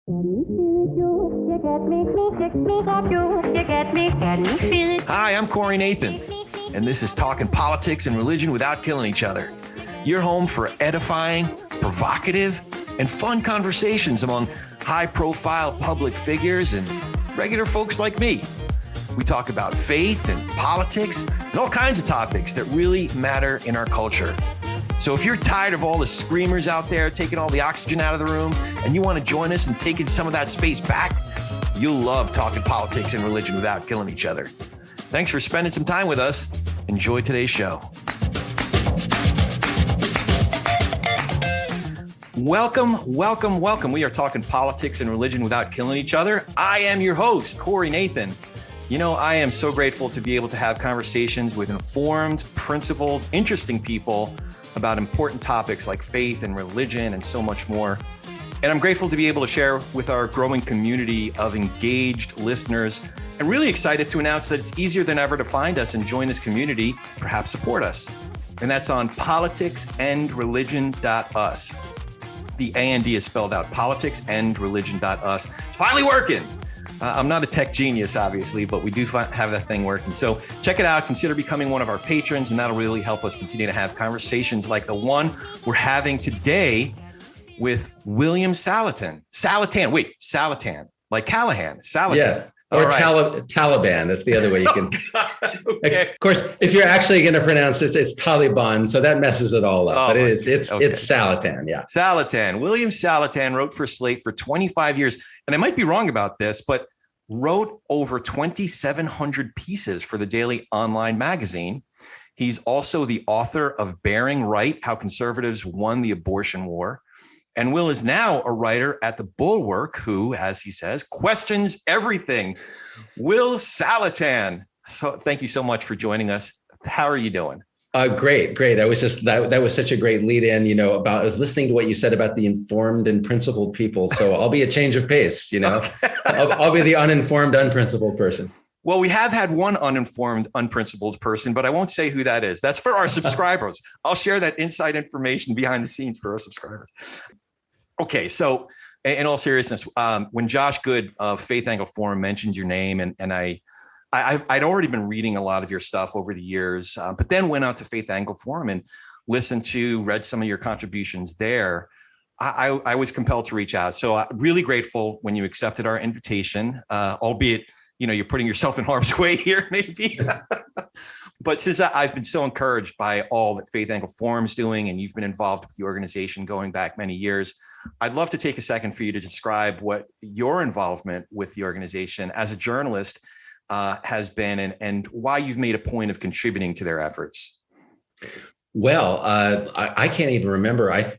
Hi, I'm Corey Nathan, and this is Talking Politics and Religion Without Killing Each Other. Your home for edifying, provocative, and fun conversations among high-profile public figures and regular folks like me. We talk about faith and politics and all kinds of topics that really matter in our culture. So if you're tired of all the screamers out there taking all the oxygen out of the room and you want to join us in taking some of that space back, you'll love talking politics and religion without killing each other. Thanks for spending some time with us. Enjoy today's show. Welcome. We are talking politics and religion without killing each other. I am your host, Corey Nathan. You know, I am so grateful to be able to have conversations with informed, principled, interesting people about important topics like faith and religion and so much more. And I'm grateful to be able to share with our growing community of engaged listeners, and really excited to announce that it's easier than ever to find us and join this community, perhaps support us. And that's on politicsandreligion.us. The A&D is spelled out, politicsandreligion.us. It's finally working. I'm not a tech genius, obviously, but we do have that thing working. So check it out. Consider becoming one of our patrons, and that'll really help us continue to have conversations like the one we're having today with William Saletan. Saletan, like Callahan. Saletan. Yeah. Or right. Taliban. That's the other way you can. Okay. Of course, if you're actually going to pronounce it, it's Taliban, so that messes it all up. But it's Saletan. Yeah. Saletan. William Saletan wrote for SLATE for 25 years, and I might be wrong about this, but wrote over 2,700 pieces for the daily online magazine. He's also the author of Bearing Right: How Conservatives Won the Abortion War. And Will is now a writer at The Bulwark who, as he says, questions everything. Will Saletan. So thank you so much for joining us. How are you doing? Great. That was such a great lead in, I was listening to what you said about the informed and principled people. So I'll be a change of pace, Okay. I'll be the uninformed, unprincipled person. Well, we have had one uninformed, unprincipled person, but I won't say who that is. That's for our subscribers. I'll share that inside information behind the scenes for our subscribers. Okay, so in all seriousness, when Josh Good of Faith Angle Forum mentioned your name, and I'd already been reading a lot of your stuff over the years, but then went out to Faith Angle Forum and read some of your contributions there. I was compelled to reach out. So really grateful when you accepted our invitation, albeit, you're putting yourself in harm's way here, maybe. But since I've been so encouraged by all that Faith Angle Forum is doing, and you've been involved with the organization going back many years, I'd love to take a second for you to describe what your involvement with the organization as a journalist has been, and why you've made a point of contributing to their efforts. Well, I can't even remember. I've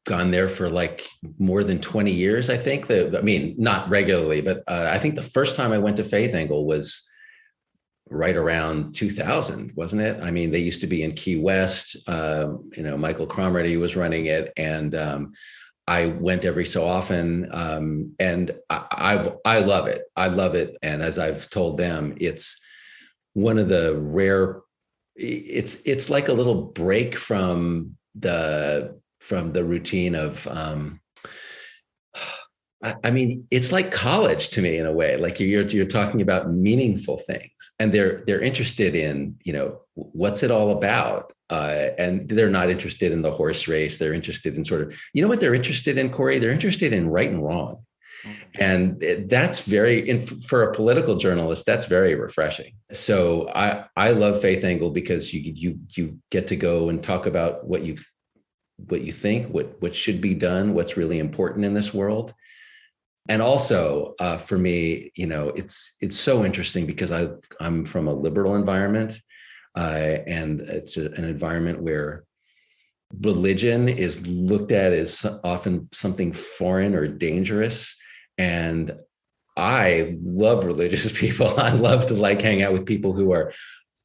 gone there for like more than 20 years, I think. Not regularly, but I think the first time I went to Faith Angle was right around 2000, wasn't it? I mean, they used to be in Key West. Michael Cromredy was running it, and I went every so often, and I love it. I love it, and as I've told them, it's one of the rare. It's like a little break from the routine of. It's like college to me in a way. Like you're talking about meaningful things, and they're interested in what's it all about, and they're not interested in the horse race. They're interested in sort of what they're interested in, Corey. They're interested in right and wrong, and that's for a political journalist, that's very refreshing. So I love Faith Angle because you get to go and talk about what you think, what should be done, what's really important in this world. And also for me, it's so interesting because I'm from a liberal environment, and it's an environment where religion is looked at as often something foreign or dangerous. And I love religious people. I love to hang out with people who are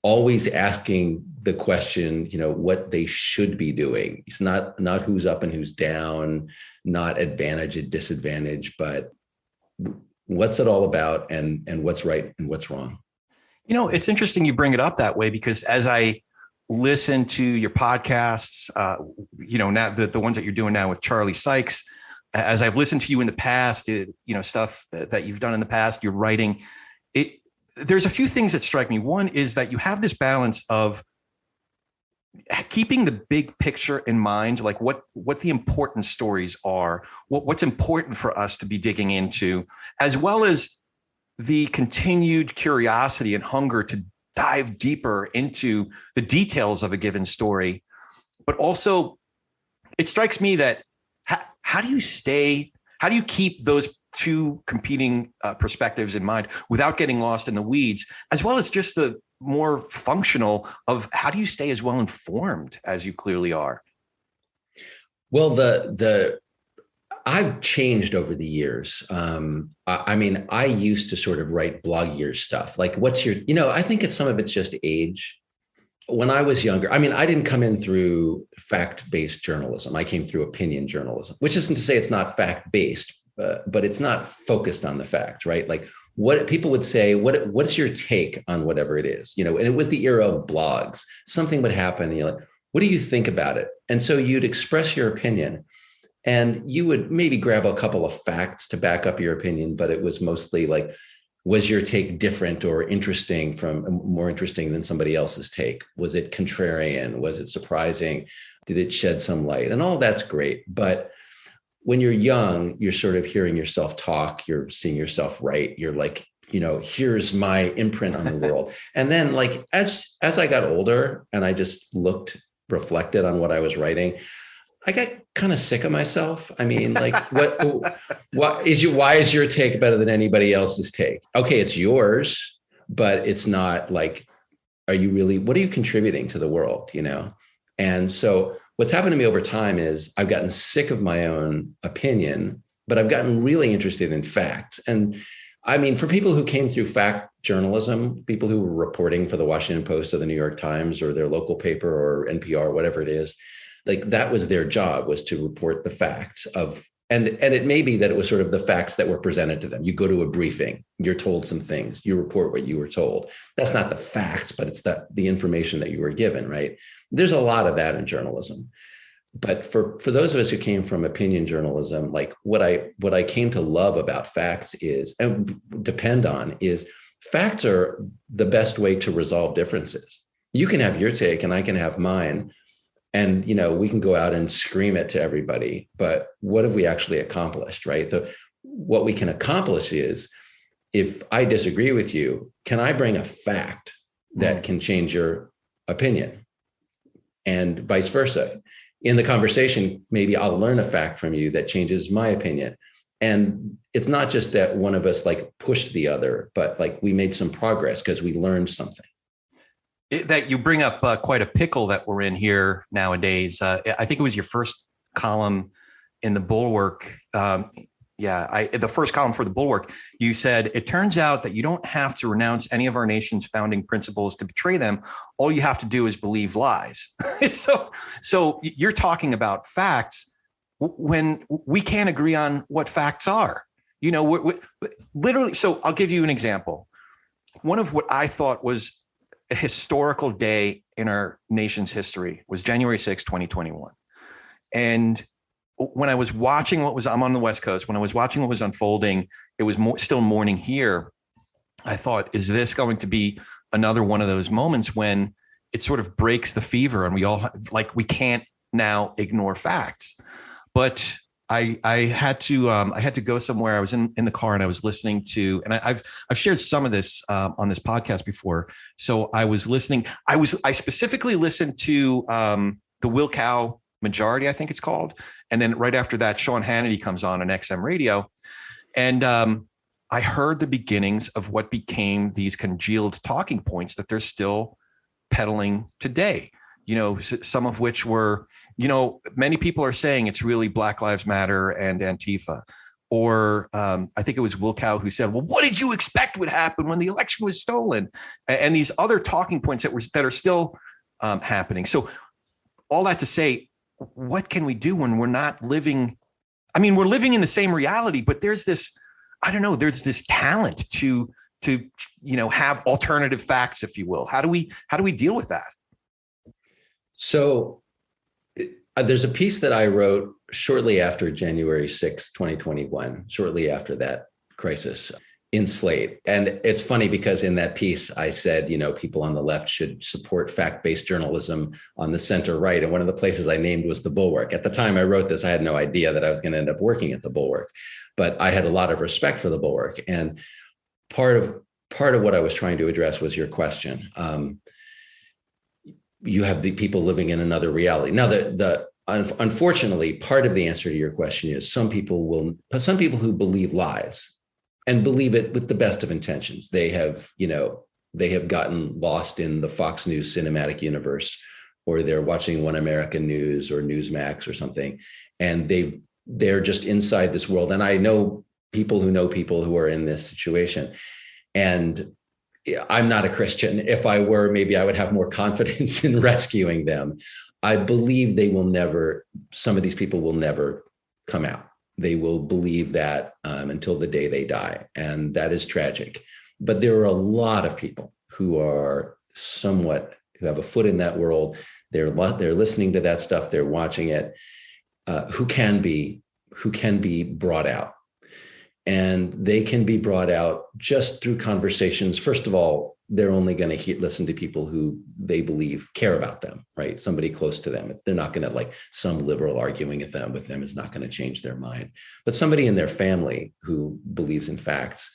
always asking the question, what they should be doing. It's not who's up and who's down, not advantage and disadvantage, but what's it all about, and what's right and what's wrong. It's interesting you bring it up that way, because as I listen to your podcasts, now the ones that you're doing now with Charlie Sykes, as I've listened to you in the past, stuff that you've done in the past, your writing, there's a few things that strike me. One is that you have this balance of keeping the big picture in mind, like what the important stories are, what's important for us to be digging into, as well as the continued curiosity and hunger to dive deeper into the details of a given story. But also, it strikes me that how do you keep those two competing perspectives in mind without getting lost in the weeds, as well as just the more functional of how do you stay as well informed as you clearly are? Well, I've changed over the years. I mean, I used to sort of write bloggier stuff. Like, I think some of it's just age. When I was younger, I mean, I didn't come in through fact-based journalism. I came through opinion journalism, which isn't to say it's not fact-based, but it's not focused on the facts, right? Like, what people would say, what's your take on whatever it is, and it was the era of blogs. Something would happen and you're like, what do you think about it? And so you'd express your opinion and you would maybe grab a couple of facts to back up your opinion, but it was mostly like, was your take different or more interesting than somebody else's take? Was it contrarian? Was it surprising? Did it shed some light? And all that's great. But when you're young, you're sort of hearing yourself talk, you're seeing yourself write, you're like, here's my imprint on the world. And then like, as I got older and I just reflected on what I was writing, I got kind of sick of myself. I mean, like, why is your take better than anybody else's take? Okay, it's yours, but it's not like, what are you contributing to the world, And so what's happened to me over time is I've gotten sick of my own opinion, but I've gotten really interested in facts. And I mean, for people who came through fact journalism, people who were reporting for the Washington Post or the New York Times or their local paper or NPR, whatever it is, like that was their job, was to report the facts and it may be that it was sort of the facts that were presented to them. You go to a briefing, you're told some things, you report what you were told. That's not the facts, but it's the information that you were given, right? There's a lot of that in journalism. But for those of us who came from opinion journalism, like what I came to love about facts is, and depend on, is facts are the best way to resolve differences. You can have your take and I can have mine. And, we can go out and scream it to everybody, but what have we actually accomplished, right? What we can accomplish is, if I disagree with you, can I bring a fact that can change your opinion? And vice versa. In the conversation, maybe I'll learn a fact from you that changes my opinion. And it's not just that one of us like pushed the other, but like we made some progress because we learned something. That you bring up quite a pickle that we're in here nowadays. I think it was your first column in the Bulwark. The first column for the Bulwark, you said, it turns out that you don't have to renounce any of our nation's founding principles to betray them. All you have to do is believe lies. So you're talking about facts when we can't agree on what facts are, literally. So I'll give you an example. One of what I thought was a historical day in our nation's history was January 6, 2021. And when I was watching I'm on the West Coast, when I was watching what was unfolding, it was still morning here. I thought, is this going to be another one of those moments when it sort of breaks the fever and we can't now ignore facts? But I had to go somewhere. I was in the car and I was listening to, and I've shared some of this on this podcast before. So I was listening. I specifically listened to the Will Cow Majority, I think it's called. And then right after that, Sean Hannity comes on XM radio. And I heard the beginnings of what became these congealed talking points that they're still peddling today. Some of which were, many people are saying it's really Black Lives Matter and Antifa. Or I think it was Will Cow who said, well, what did you expect would happen when the election was stolen? And these other talking points that are still happening. So all that to say, what can we do when we're not living? I mean, we're living in the same reality, but there's this, there's this talent to have alternative facts, if you will. How do we deal with that? So there's a piece that I wrote shortly after January 6, 2021, shortly after that crisis in SLATE. And it's funny because in that piece, I said, people on the left should support fact-based journalism on the center right. And one of the places I named was the Bulwark. At the time I wrote this, I had no idea that I was going to end up working at the Bulwark, but I had a lot of respect for the Bulwark. And part of what I was trying to address was your question. You have the people living in another reality. Now, unfortunately, part of the answer to your question is some people who believe lies and believe it with the best of intentions. They have gotten lost in the Fox News cinematic universe, or they're watching One American News or Newsmax or something, and they're just inside this world. And I know people who are in this situation. And I'm not a Christian. If I were, maybe I would have more confidence in rescuing them. I believe some of these people will never come out. They will believe that until the day they die. And that is tragic. But there are a lot of people who have a foot in that world. They're listening to that stuff. They're watching it, who can be brought out. And they can be brought out just through conversations. First of all, they're only going to listen to people who they believe care about them, right? Somebody close to them. They're not going to, some liberal arguing with them is not going to change their mind. But somebody in their family who believes in facts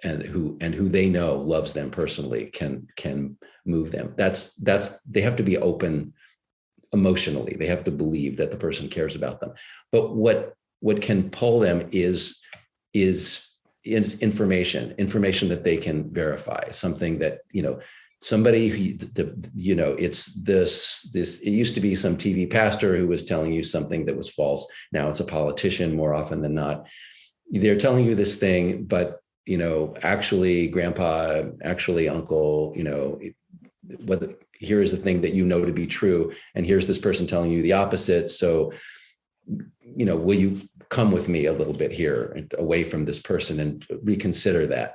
and who they know loves them personally can move them. They have to be open emotionally. They have to believe that the person cares about them. But what can pull them is information that they can verify, something that, somebody it's this, it used to be some TV pastor who was telling you something that was false. Now it's a politician more often than not. They're telling you this thing, but, actually grandpa, actually uncle, here is the thing that to be true. And here's this person telling you the opposite. So, will you come with me a little bit here away from this person and reconsider that?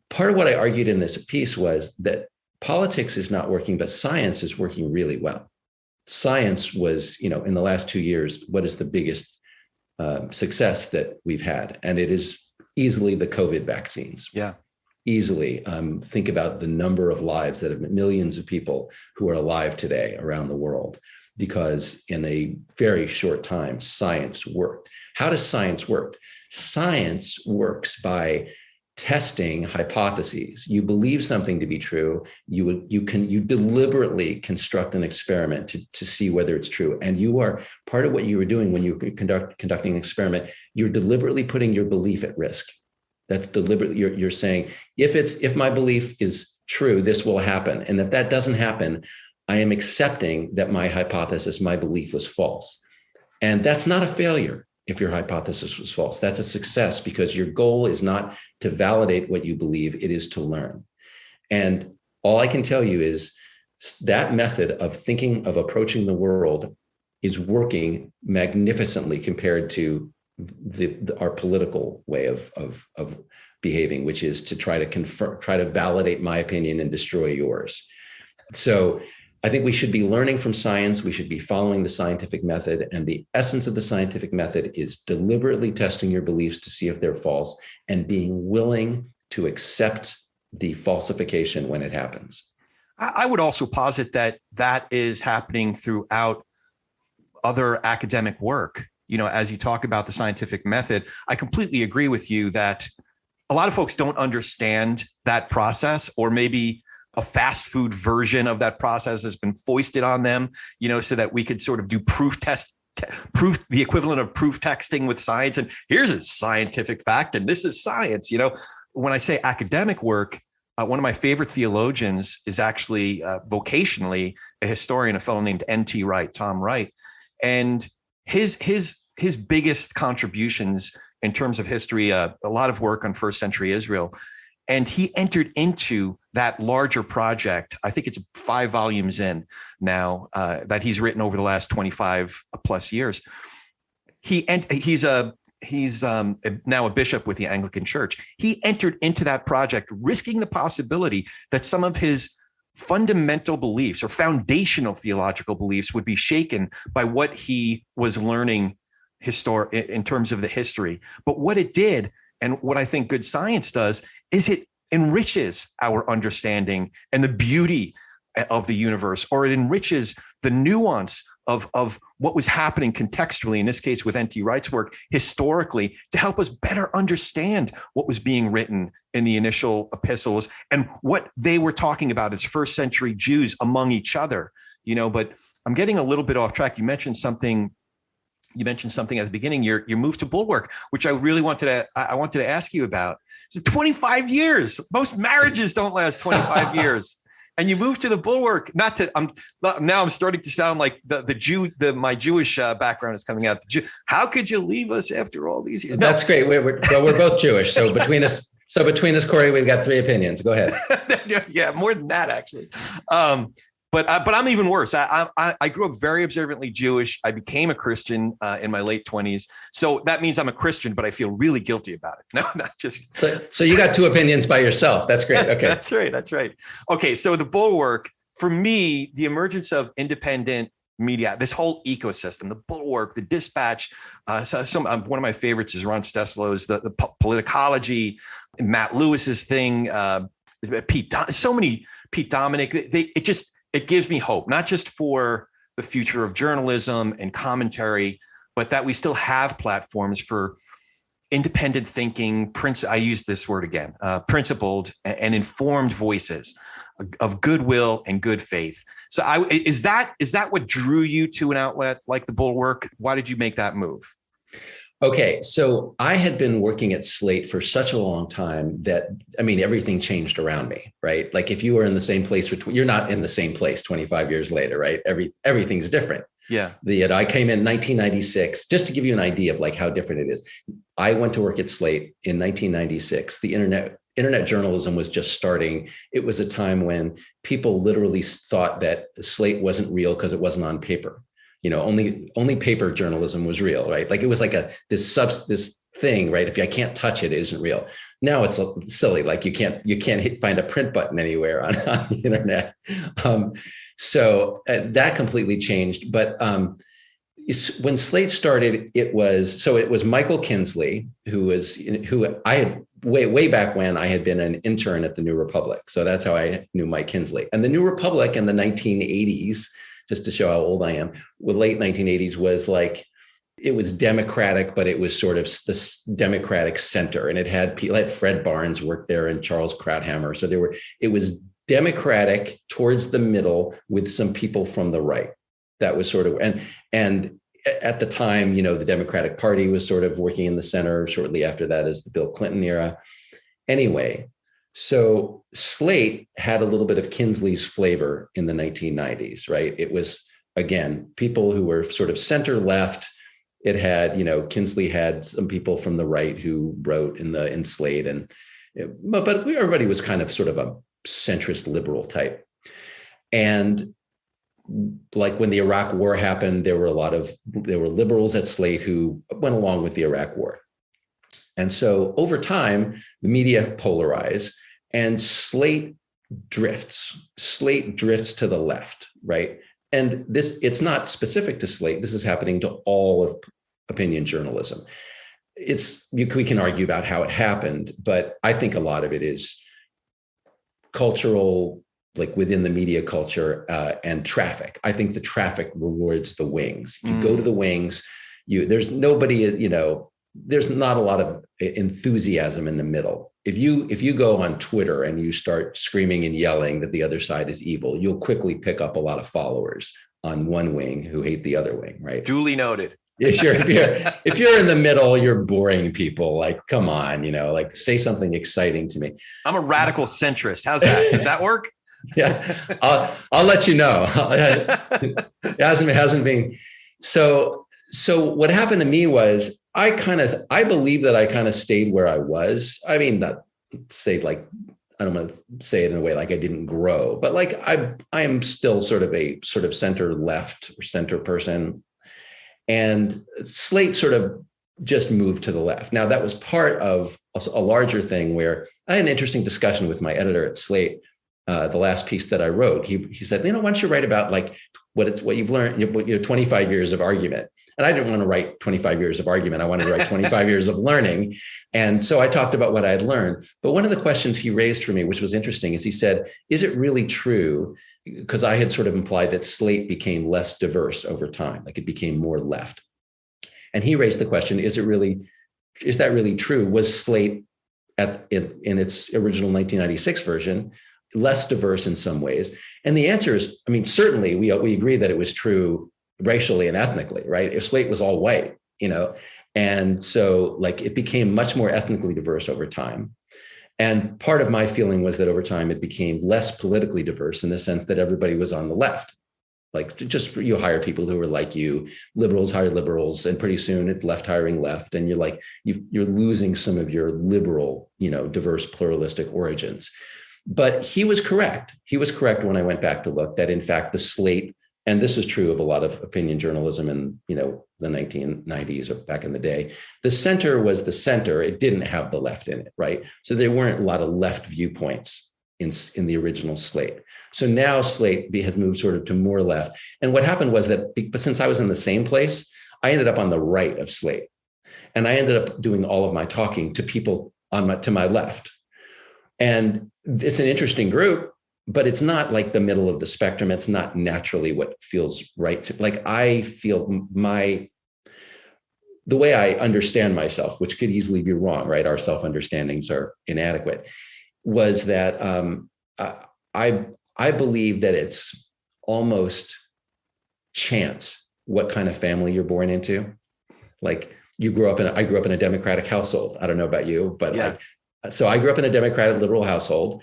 Part of what I argued in this piece was that politics is not working, but science is working really well. Science was, in the last 2 years, what is the biggest success that we've had? And it is easily the COVID vaccines. Yeah. Easily. Think about the number of lives that have millions of people who are alive today around the world, because in a very short time, science worked. How does science work? Science works by testing hypotheses. You believe something to be true, you deliberately construct an experiment to see whether it's true. And you are part of what you were doing when you were conducting an experiment. You're deliberately putting your belief at risk. That's deliberately, you're saying, if my belief is true, this will happen. And if that doesn't happen, I am accepting that my hypothesis, my belief was false. And that's not a failure if your hypothesis was false. That's a success, because your goal is not to validate what you believe, it is to learn. And all I can tell you is that method of thinking, of approaching the world, is working magnificently compared to our political way of behaving, which is to try to validate my opinion and destroy yours. So I think we should be learning from science. We should be following the scientific method. And the essence of the scientific method is deliberately testing your beliefs to see if they're false and being willing to accept the falsification when it happens. I would also posit that is happening throughout other academic work. As you talk about the scientific method, I completely agree with you that a lot of folks don't understand that process, or maybe a fast food version of that process has been foisted on them, so that we could sort of do the equivalent of proof texting with science. And here's a scientific fact, and this is science. When I say academic work, one of my favorite theologians is actually vocationally a historian, a fellow named N.T. Wright, Tom Wright. And his biggest contributions in terms of history, a lot of work on first century Israel. And he entered into that larger project. I think it's 5 volumes in now that he's written over the last 25 plus years. He's now a bishop with the Anglican Church. He entered into that project, risking the possibility that some of his fundamental beliefs or foundational theological beliefs would be shaken by what he was learning in terms of the history. But what it did, and what I think good science does, is it enriches our understanding and the beauty of the universe, or it enriches the nuance of what was happening contextually, in this case with N.T. Wright's work, historically, to help us better understand what was being written in the initial epistles and what they were talking about as first century Jews among each other. But I'm getting a little bit off track. You mentioned something at the beginning, your move to Bulwark, which I really wanted to ask you about. So 25 years. Most marriages don't last 25 years. And you moved to the Bulwark. Now I'm starting to sound like the Jew. My Jewish background is coming out. How could you leave us after all these years? That's great. We're both Jewish. So between us, Corey, we've got 3 opinions. Go ahead. Yeah, more than that, actually. But I'm even worse. I grew up very observantly Jewish. I became a Christian in my late 20s. So that means I'm a Christian, but I feel really guilty about it. No, not just. So you got 2 opinions by yourself. That's great. Okay. That's right. Okay. So the Bulwark, for me, the emergence of independent media, this whole ecosystem, the Bulwark, the Dispatch, one of my favorites is Ron Steslow's, the politicology, Matt Lewis's thing, Pete Dominick, it gives me hope, not just for the future of journalism and commentary, but that we still have platforms for independent thinking, I use this word again, principled and informed voices of goodwill and good faith. So is that what drew you to an outlet like the Bulwark? Why did you make that move? Okay, so I had been working at SLATE for such a long time that, everything changed around me, right? Like if you were in the same place, you're not in the same place 25 years later, right? Everything's different. Yeah. I came in 1996, just to give you an idea of like how different it is. I went to work at SLATE in 1996. The internet journalism was just starting. It was a time when people literally thought that SLATE wasn't real because it wasn't on paper. Only paper journalism was real, right? Like it was like this thing, right? If I can't touch it, it isn't real. Now it's silly. Like you can't find a print button anywhere on the internet. So that completely changed. But when SLATE started, it was Michael Kinsley, who I had way back when I had been an intern at the New Republic. So that's how I knew Mike Kinsley. And the New Republic in the 1980s, just to show how old I am, the late 1980s was like, it was Democratic, but it was sort of this Democratic center. And it had people like Fred Barnes worked there and Charles Krauthammer. So it was Democratic towards the middle with some people from the right. That was sort of, and at the time, the Democratic Party was sort of working in the center. Shortly after that is the Bill Clinton era. Anyway, so SLATE had a little bit of Kinsley's flavor in the 1990s, right? It was, again, people who were sort of center left. It had, Kinsley had some people from the right who wrote in SLATE, but everybody was kind of sort of a centrist liberal type. And like when the Iraq War happened, there were liberals at SLATE who went along with the Iraq War. And so over time, the media polarized and SLATE drifts to the left, right? And it's not specific to SLATE. This is happening to all of opinion journalism. We can argue about how it happened, but I think a lot of it is cultural, like within the media culture, and traffic. I think the traffic rewards the wings. If you go to the wings, there's nobody, there's not a lot of enthusiasm in the middle. If you go on Twitter and you start screaming and yelling that the other side is evil, you'll quickly pick up a lot of followers on one wing who hate the other wing, right? Duly noted. If you're in the middle, you're boring people. Like, come on, like say something exciting to me. I'm a radical centrist. How's that? Does that work? Yeah, I'll let you know. It hasn't been. So what happened to me was I believe that I kind of stayed where I was. I mean, not say like, I don't want to say it in a way like I didn't grow, but like I am still sort of center left or center person. And SLATE sort of just moved to the left. Now that was part of a larger thing where I had an interesting discussion with my editor at SLATE. the last piece that I wrote. He said, why don't you write about like what you've learned, 25 years of argument. And I didn't want to write 25 years of argument. I wanted to write 25 years of learning. And so I talked about what I had learned. But one of the questions he raised for me, which was interesting, is he said, is it really true? Because I had sort of implied that SLATE became less diverse over time, like it became more left. And he raised the question, is that really true? Was SLATE in its original 1996 version less diverse in some ways? And the answer is, certainly we agree that it was true racially and ethnically, right? If SLATE was all white, and so like it became much more ethnically diverse over time. And part of my feeling was that over time it became less politically diverse in the sense that everybody was on the left. Like just you hire people who are like you, liberals hire liberals, and pretty soon it's left hiring left, and you're losing some of your liberal, diverse pluralistic origins. But he was correct. He was correct when I went back to look that in fact the SLATE, and this is true of a lot of opinion journalism in the 1990s or back in the day, the center was the center. It didn't have the left in it, right? So there weren't a lot of left viewpoints in the original SLATE. So now SLATE has moved sort of to more left. And what happened was that, but since I was in the same place, I ended up on the right of SLATE. And I ended up doing all of my talking to people to my left. And it's an interesting group, but it's not like the middle of the spectrum. It's not naturally what feels right. Like I feel the way I understand myself, which could easily be wrong, right? Our self-understandings are inadequate, was that I believe that it's almost chance what kind of family you're born into. Like I grew up in a Democratic household. I don't know about you, but yeah. So I grew up in a Democratic liberal household,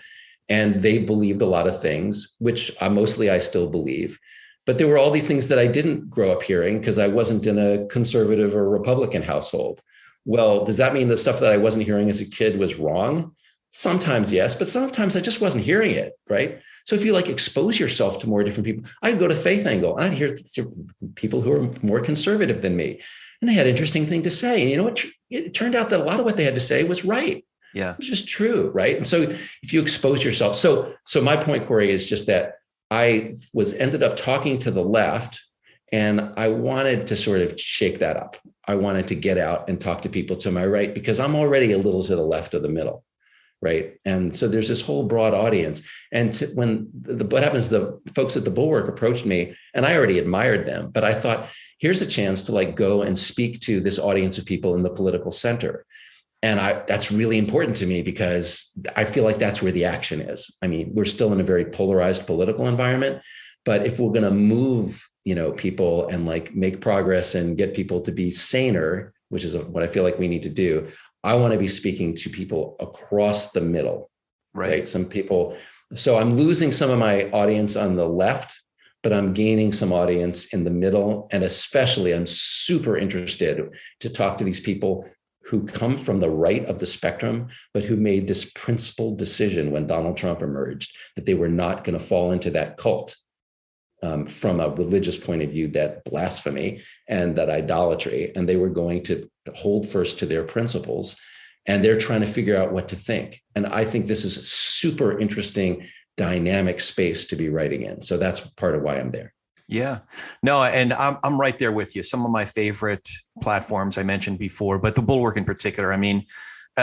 and they believed a lot of things, which mostly I still believe. But there were all these things that I didn't grow up hearing because I wasn't in a conservative or Republican household. Well, does that mean the stuff that I wasn't hearing as a kid was wrong? Sometimes yes, but sometimes I just wasn't hearing it, right? So if you like expose yourself to more different people, I'd go to Faith Angle and I'd hear people who are more conservative than me, and they had interesting thing to say. And it turned out that a lot of what they had to say was right. Yeah. It was just true, right? And so if you expose yourself, so my point, Corey, is just that I ended up talking to the left, and I wanted to sort of shake that up. I wanted to get out and talk to people to my right because I'm already a little to the left of the middle, right? And so there's this whole broad audience. And what happens, the folks at the Bulwark approached me, and I already admired them, but I thought, here's a chance to like go and speak to this audience of people in the political center. And that's really important to me because I feel like that's where the action is. We're still in a very polarized political environment, but if we're going to move, people and like make progress and get people to be saner, which is what I feel like we need to do, I want to be speaking to people across the middle, right? Some people. So I'm losing some of my audience on the left, but I'm gaining some audience in the middle. And especially I'm super interested to talk to these people who come from the right of the spectrum, but who made this principled decision when Donald Trump emerged that they were not going to fall into that cult from a religious point of view, that blasphemy and that idolatry, and they were going to hold first to their principles, and they're trying to figure out what to think. And I think this is a super interesting, dynamic space to be writing in. So that's part of why I'm there. Yeah, no, and I'm right there with you. Some of my favorite platforms I mentioned before, but the Bulwark in particular.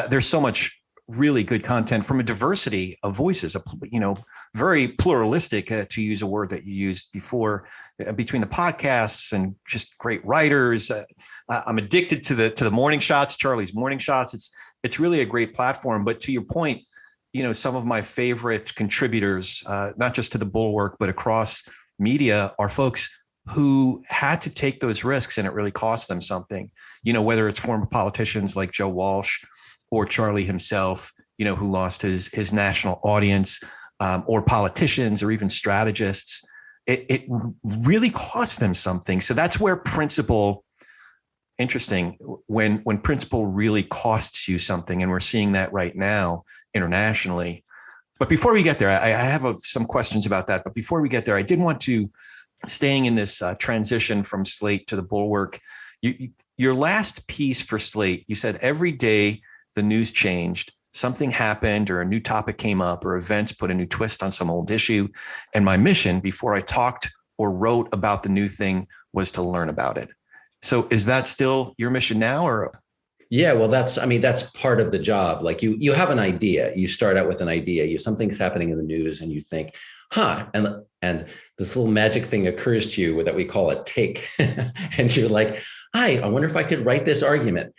There's so much really good content from a diversity of voices, very pluralistic, to use a word that you used before, between the podcasts and just great writers. I'm addicted to the morning shots, Charlie's morning shots. It's really a great platform. But to your point, some of my favorite contributors, not just to the Bulwark, but across media, are folks who had to take those risks and it really cost them something, whether it's former politicians like Joe Walsh or Charlie himself, who lost his national audience, or politicians or even strategists. It really cost them something. So that's where principle, interesting, when principle really costs you something, and we're seeing that right now internationally. But before we get there, I have some questions about that. But before we get there, I did want to, staying in this transition from SLATE to the Bulwark, your last piece for SLATE, you said every day the news changed, something happened or a new topic came up or events put a new twist on some old issue. And my mission before I talked or wrote about the new thing was to learn about it. So is that still your mission now, or? Yeah, well, that's part of the job. Like you have an idea, you start out with an idea, something's happening in the news and you think, and this little magic thing occurs to you that we call a take. And you're like, I wonder if I could write this argument.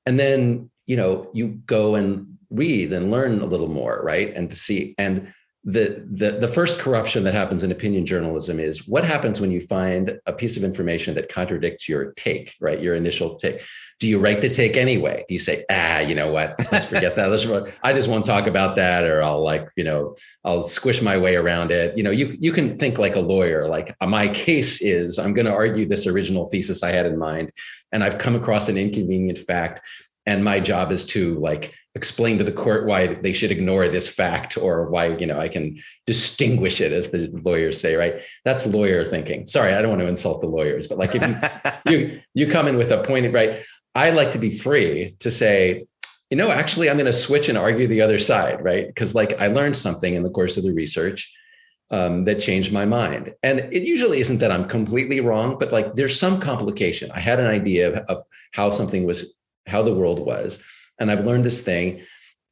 And then, you go and read and learn a little more, right? And to see, and the first corruption that happens in opinion journalism is what happens when you find a piece of information that contradicts your take, right? Your initial take. Do you write the take anyway? Do you say, you know what? Let's forget that. I just won't talk about that, or I'll squish my way around it. You can think like a lawyer. Like my case is, I'm going to argue this original thesis I had in mind, and I've come across an inconvenient fact, and my job is to explain to the court why they should ignore this fact, or why, I can distinguish it, as the lawyers say, right? That's lawyer thinking. Sorry, I don't want to insult the lawyers, but if you come in with a point, right? I like to be free to say, actually, I'm going to switch and argue the other side, right? Because I learned something in the course of the research that changed my mind. And it usually isn't that I'm completely wrong, but there's some complication. I had an idea of how the world was. And I've learned this thing,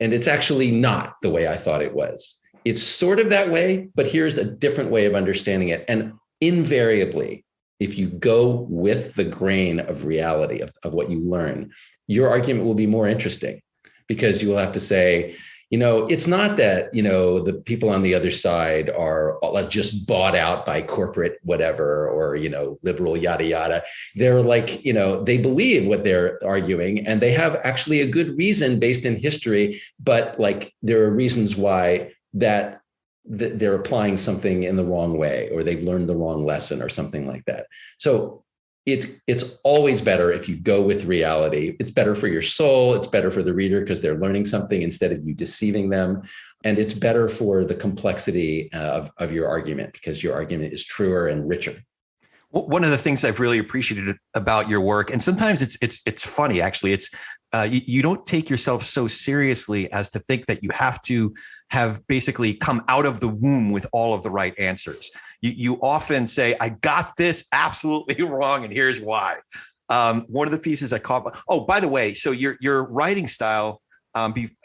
and it's actually not the way I thought it was. It's sort of that way, but here's a different way of understanding it. And invariably, if you go with the grain of reality of what you learn, your argument will be more interesting, because you will have to say, it's not that, the people on the other side are just bought out by corporate whatever, or, liberal yada, yada. They're they believe what they're arguing, and they have actually a good reason based in history, but there are reasons why that they're applying something in the wrong way, or they've learned the wrong lesson or something like that. So it's always better if you go with reality. It's better for your soul. It's better for the reader because they're learning something instead of you deceiving them. And it's better for the complexity of your argument, because your argument is truer and richer. One of the things I've really appreciated about your work, and sometimes it's funny, actually, it's you don't take yourself so seriously as to think that you have to have basically come out of the womb with all of the right answers. You often say, I got this absolutely wrong, and here's why. One of the pieces I caught, by the way, so your writing style, I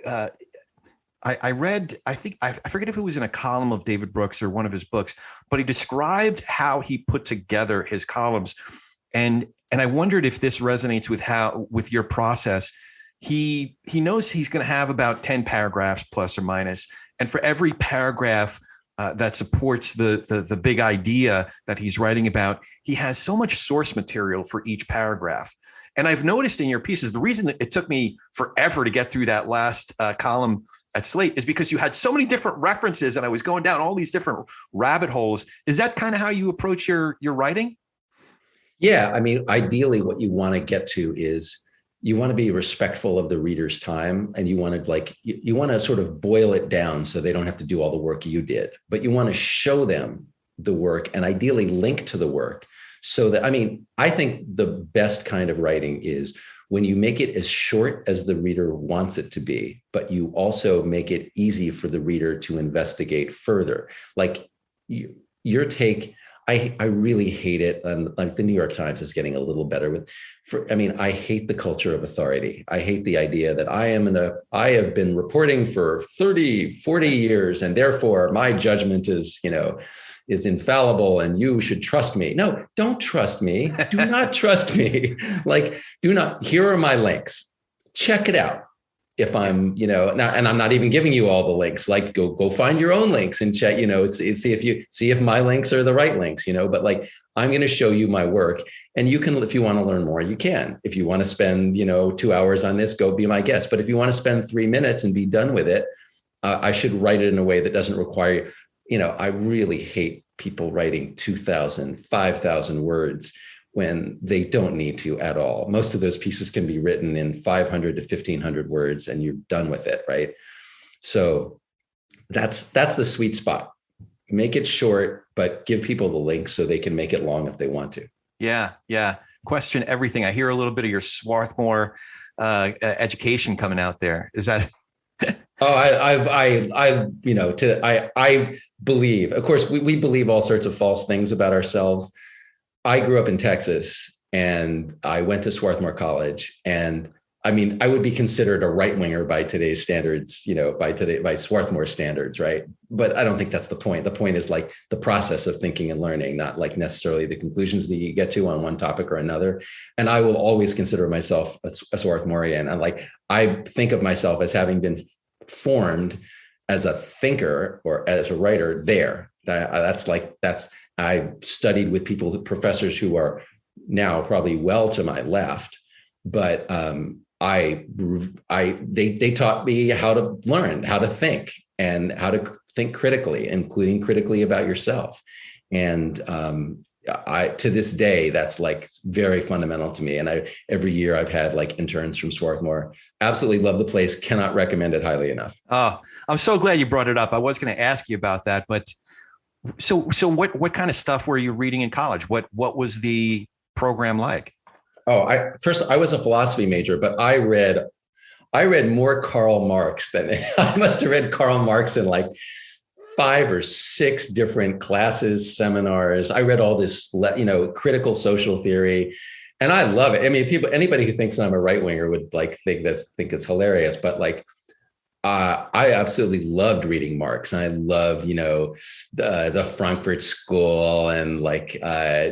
read, I forget if it was in a column of David Brooks or one of his books, but he described how he put together his columns. And I wondered if this resonates with your process. He knows he's going to have about 10 paragraphs plus or minus. And for every paragraph that supports the big idea that he's writing about, he has so much source material for each paragraph. And I've noticed in your pieces, the reason that it took me forever to get through that last column at Slate is because you had so many different references, and I was going down all these different rabbit holes. Is that kind of how you approach your writing? Yeah, I mean, ideally, what you want to get to is you want to be respectful of the reader's time, and you want to you want to sort of boil it down so they don't have to do all the work you did, but you want to show them the work and ideally link to the work. So that, I think the best kind of writing is when you make it as short as the reader wants it to be, but you also make it easy for the reader to investigate further. Your take, I really hate it. And the New York Times is getting a little better I hate the culture of authority. I hate the idea that I have been reporting for 30, 40 years, and therefore my judgment is infallible and you should trust me. No, don't trust me. Do not trust me. Here are my links. Check it out. If I'm, now, and I'm not even giving you all the links, go find your own links and check, see if my links are the right links, but I'm going to show you my work, and you can, if you want to learn more, you can. If you want to spend, 2 hours on this, go be my guest. But if you want to spend 3 minutes and be done with it, I should write it in a way that doesn't require, I really hate people writing 2,000, 5,000 words when they don't need to at all. Most of those pieces can be written in 500 to 1,500 words, and you're done with it, right? So that's the sweet spot. Make it short, but give people the link so they can make it long if they want to. Yeah. Question everything. I hear a little bit of your Swarthmore education coming out there. Is that? Oh, I believe, of course, we believe all sorts of false things about ourselves. I grew up in Texas and I went to Swarthmore College. And I mean, I would be considered a right winger by today's standards, by Swarthmore standards, right? But I don't think that's the point. The point is like the process of thinking and learning, not like necessarily the conclusions that you get to on one topic or another. And I will always consider myself a Swarthmorean. And like, I think of myself as having been formed as a thinker or as a writer there. I studied with professors who are now probably well to my left, but they taught me how to learn, how to think, and how to think critically, including critically about yourself. And to this day, that's like very fundamental to me. And every year I've had like interns from Swarthmore. Absolutely love the place. Cannot recommend it highly enough. Oh, I'm so glad you brought it up. I was going to ask you about that, but so what kind of stuff were you reading in college? What was the program like? Oh, I was a philosophy major, but I read more Karl Marx than I must have read Karl Marx in like 5 or 6 different classes, seminars. I read all this, critical social theory, and I love it. I mean, anybody who thinks I'm a right winger would like think it's hilarious, but like, I absolutely loved reading Marx, and I loved, the Frankfurt School, and like, I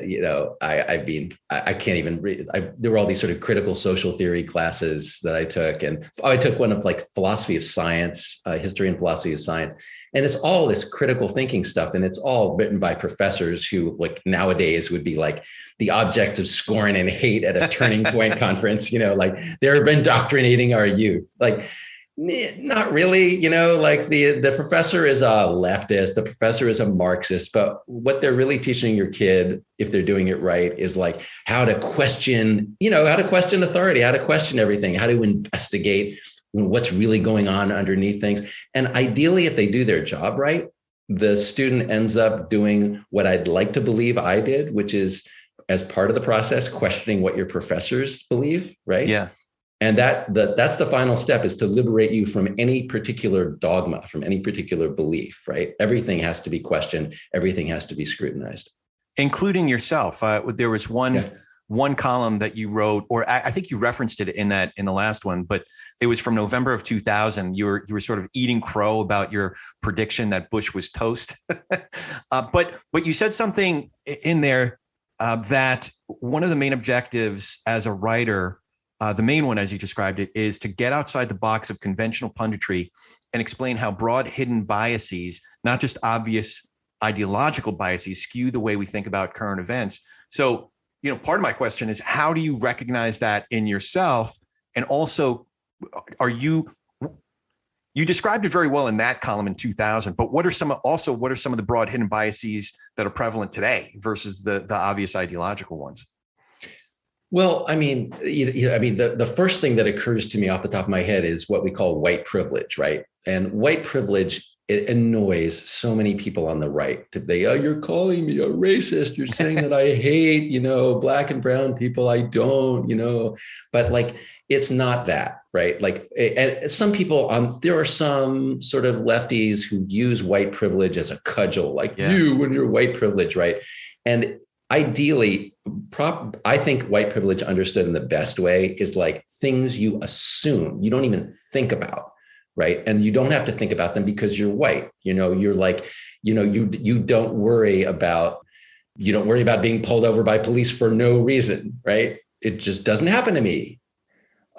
can't even read. There were all these sort of critical social theory classes that I took, and I took one of like philosophy of science, history and philosophy of science, and it's all this critical thinking stuff, and it's all written by professors who, like nowadays, would be like the objects of scorn and hate at a Turning Point conference. Like they're indoctrinating our youth, like. Not really, like the professor is a leftist, the professor is a Marxist, but what they're really teaching your kid, if they're doing it right, is like how to question, how to question authority, how to question everything, how to investigate what's really going on underneath things. And ideally, if they do their job right, the student ends up doing what I'd like to believe I did, which is, as part of the process, questioning what your professors believe, right? Yeah. And that's the final step, is to liberate you from any particular dogma, from any particular belief, right? Everything has to be questioned. Everything has to be scrutinized. Including yourself. There was one column that you wrote, or I think you referenced it in the last one, but it was from November of 2000. You were sort of eating crow about your prediction that Bush was toast. But you said something in there that one of the main objectives as a writer, the main one, as you described it, is to get outside the box of conventional punditry and explain how broad hidden biases, not just obvious ideological biases, skew the way we think about current events. So, part of my question is, how do you recognize that in yourself? And also, you described it very well in that column in 2000, but what are some of the broad hidden biases that are prevalent today versus the obvious ideological ones? Well, I mean, the first thing that occurs to me off the top of my head is what we call white privilege, right? And white privilege, it annoys so many people on the right. You're calling me a racist. You're saying that I hate, black and brown people. I don't, but like, it's not that, right? Like, and some people there are some sort of lefties who use white privilege as a cudgel, like you and your white privilege, right? And ideally, I think white privilege understood in the best way is like things you assume, you don't even think about, right? And you don't have to think about them because you're white. You're like, you don't worry about being pulled over by police for no reason, right? It just doesn't happen to me.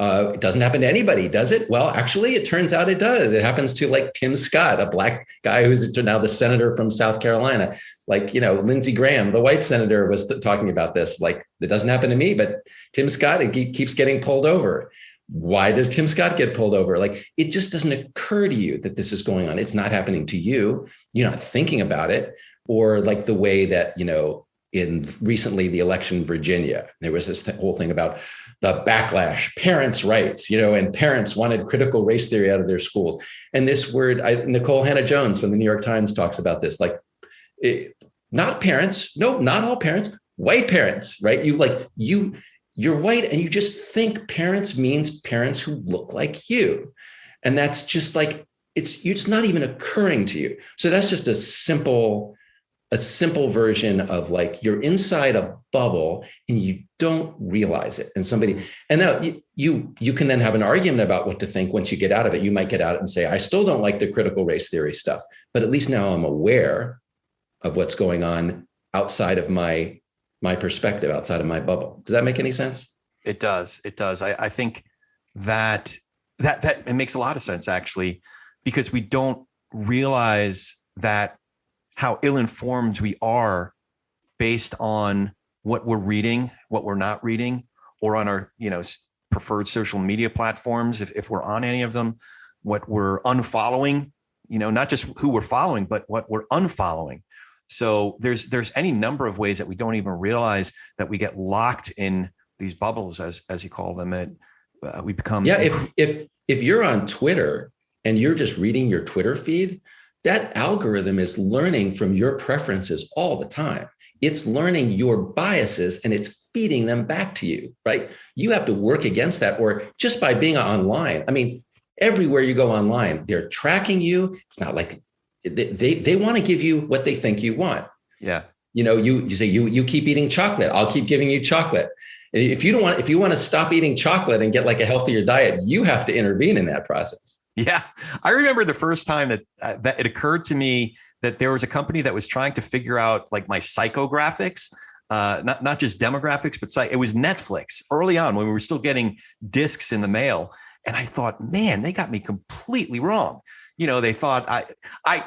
It doesn't happen to anybody, does it? Well, actually, it turns out it does. It happens to like Tim Scott, a black guy who's now the senator from South Carolina. Like, Lindsey Graham, the white senator, was talking about this. Like, it doesn't happen to me, but Tim Scott, it keeps getting pulled over. Why does Tim Scott get pulled over? Like, it just doesn't occur to you that this is going on. It's not happening to you. You're not thinking about it. Or like the way that, in recently the election in Virginia, there was this whole thing about the backlash, parents' rights, and parents wanted critical race theory out of their schools. And this word, Nicole Hannah-Jones from the New York Times talks about this, like, not parents, no, not all parents, white parents, right? You're white and you just think parents means parents who look like you. And that's just like it's not even occurring to you. So that's just a simple version of like you're inside a bubble and you don't realize it. And now you can then have an argument about what to think once you get out of it. You might get out and say, I still don't like the critical race theory stuff, but at least now I'm aware of what's going on outside of my perspective, outside of my bubble. Does that make any sense? It does. It does. I think that it makes a lot of sense, actually, because we don't realize that how ill-informed we are based on what we're reading, what we're not reading, or on our, preferred social media platforms, if we're on any of them, what we're unfollowing, not just who we're following, but what we're unfollowing. So there's any number of ways that we don't even realize that we get locked in these bubbles, as you call them. We become. Yeah. If you're on Twitter and you're just reading your Twitter feed, that algorithm is learning from your preferences all the time. It's learning your biases and it's feeding them back to you, right? You have to work against that, or just by being online. I mean, everywhere you go online, they're tracking you. It's not like they want to give you what they think you want. Yeah. You say you keep eating chocolate, I'll keep giving you chocolate. If you want to stop eating chocolate and get like a healthier diet, you have to intervene in that process. Yeah. I remember the first time that it occurred to me that there was a company that was trying to figure out like my psychographics, not just demographics, but it was Netflix early on when we were still getting discs in the mail. And I thought, man, they got me completely wrong. They thought I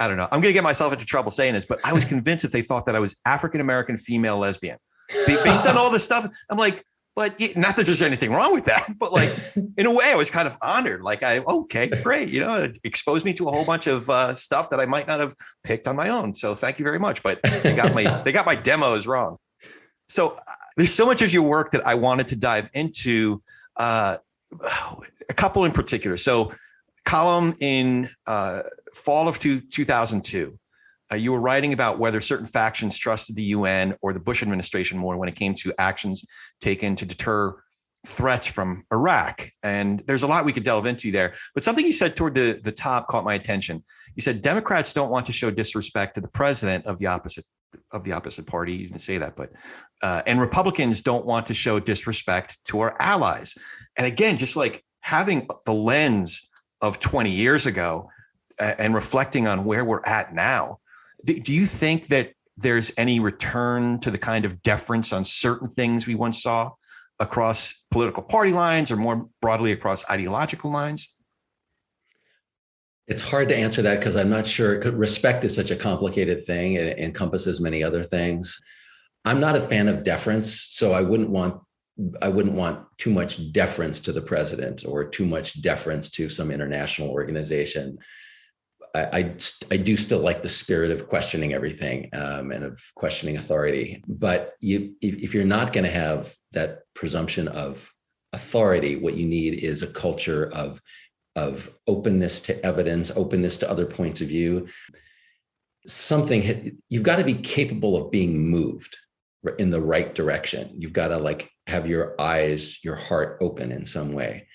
don't know. I'm going to get myself into trouble saying this, but I was convinced that they thought that I was African-American female lesbian based on all this stuff. I'm like, but not that there's anything wrong with that, but like in a way I was kind of honored. Like okay, great. It exposed me to a whole bunch of stuff that I might not have picked on my own. So thank you very much. But they got my demos wrong. So there's so much of your work that I wanted to dive into, a couple in particular. So column in fall of 2002, you were writing about whether certain factions trusted the UN or the Bush administration more when it came to actions taken to deter threats from Iraq. And there's a lot we could delve into there. But something you said toward the top caught my attention. You said Democrats don't want to show disrespect to the president of the opposite party. You didn't say that, but and Republicans don't want to show disrespect to our allies. And again, just like having the lens of 20 years ago and reflecting on where we're at now, do you think that there's any return to the kind of deference on certain things we once saw across political party lines or more broadly across ideological lines? It's hard to answer that because I'm not sure. Respect is such a complicated thing and it encompasses many other things. I'm not a fan of deference, so I wouldn't want too much deference to the president or too much deference to some international organization. I do still like the spirit of questioning everything and of questioning authority. But if you're not going to have that presumption of authority, what you need is a culture of openness to evidence, openness to other points of view. You've got to be capable of being moved in the right direction. You've got to have your eyes, your heart open in some way.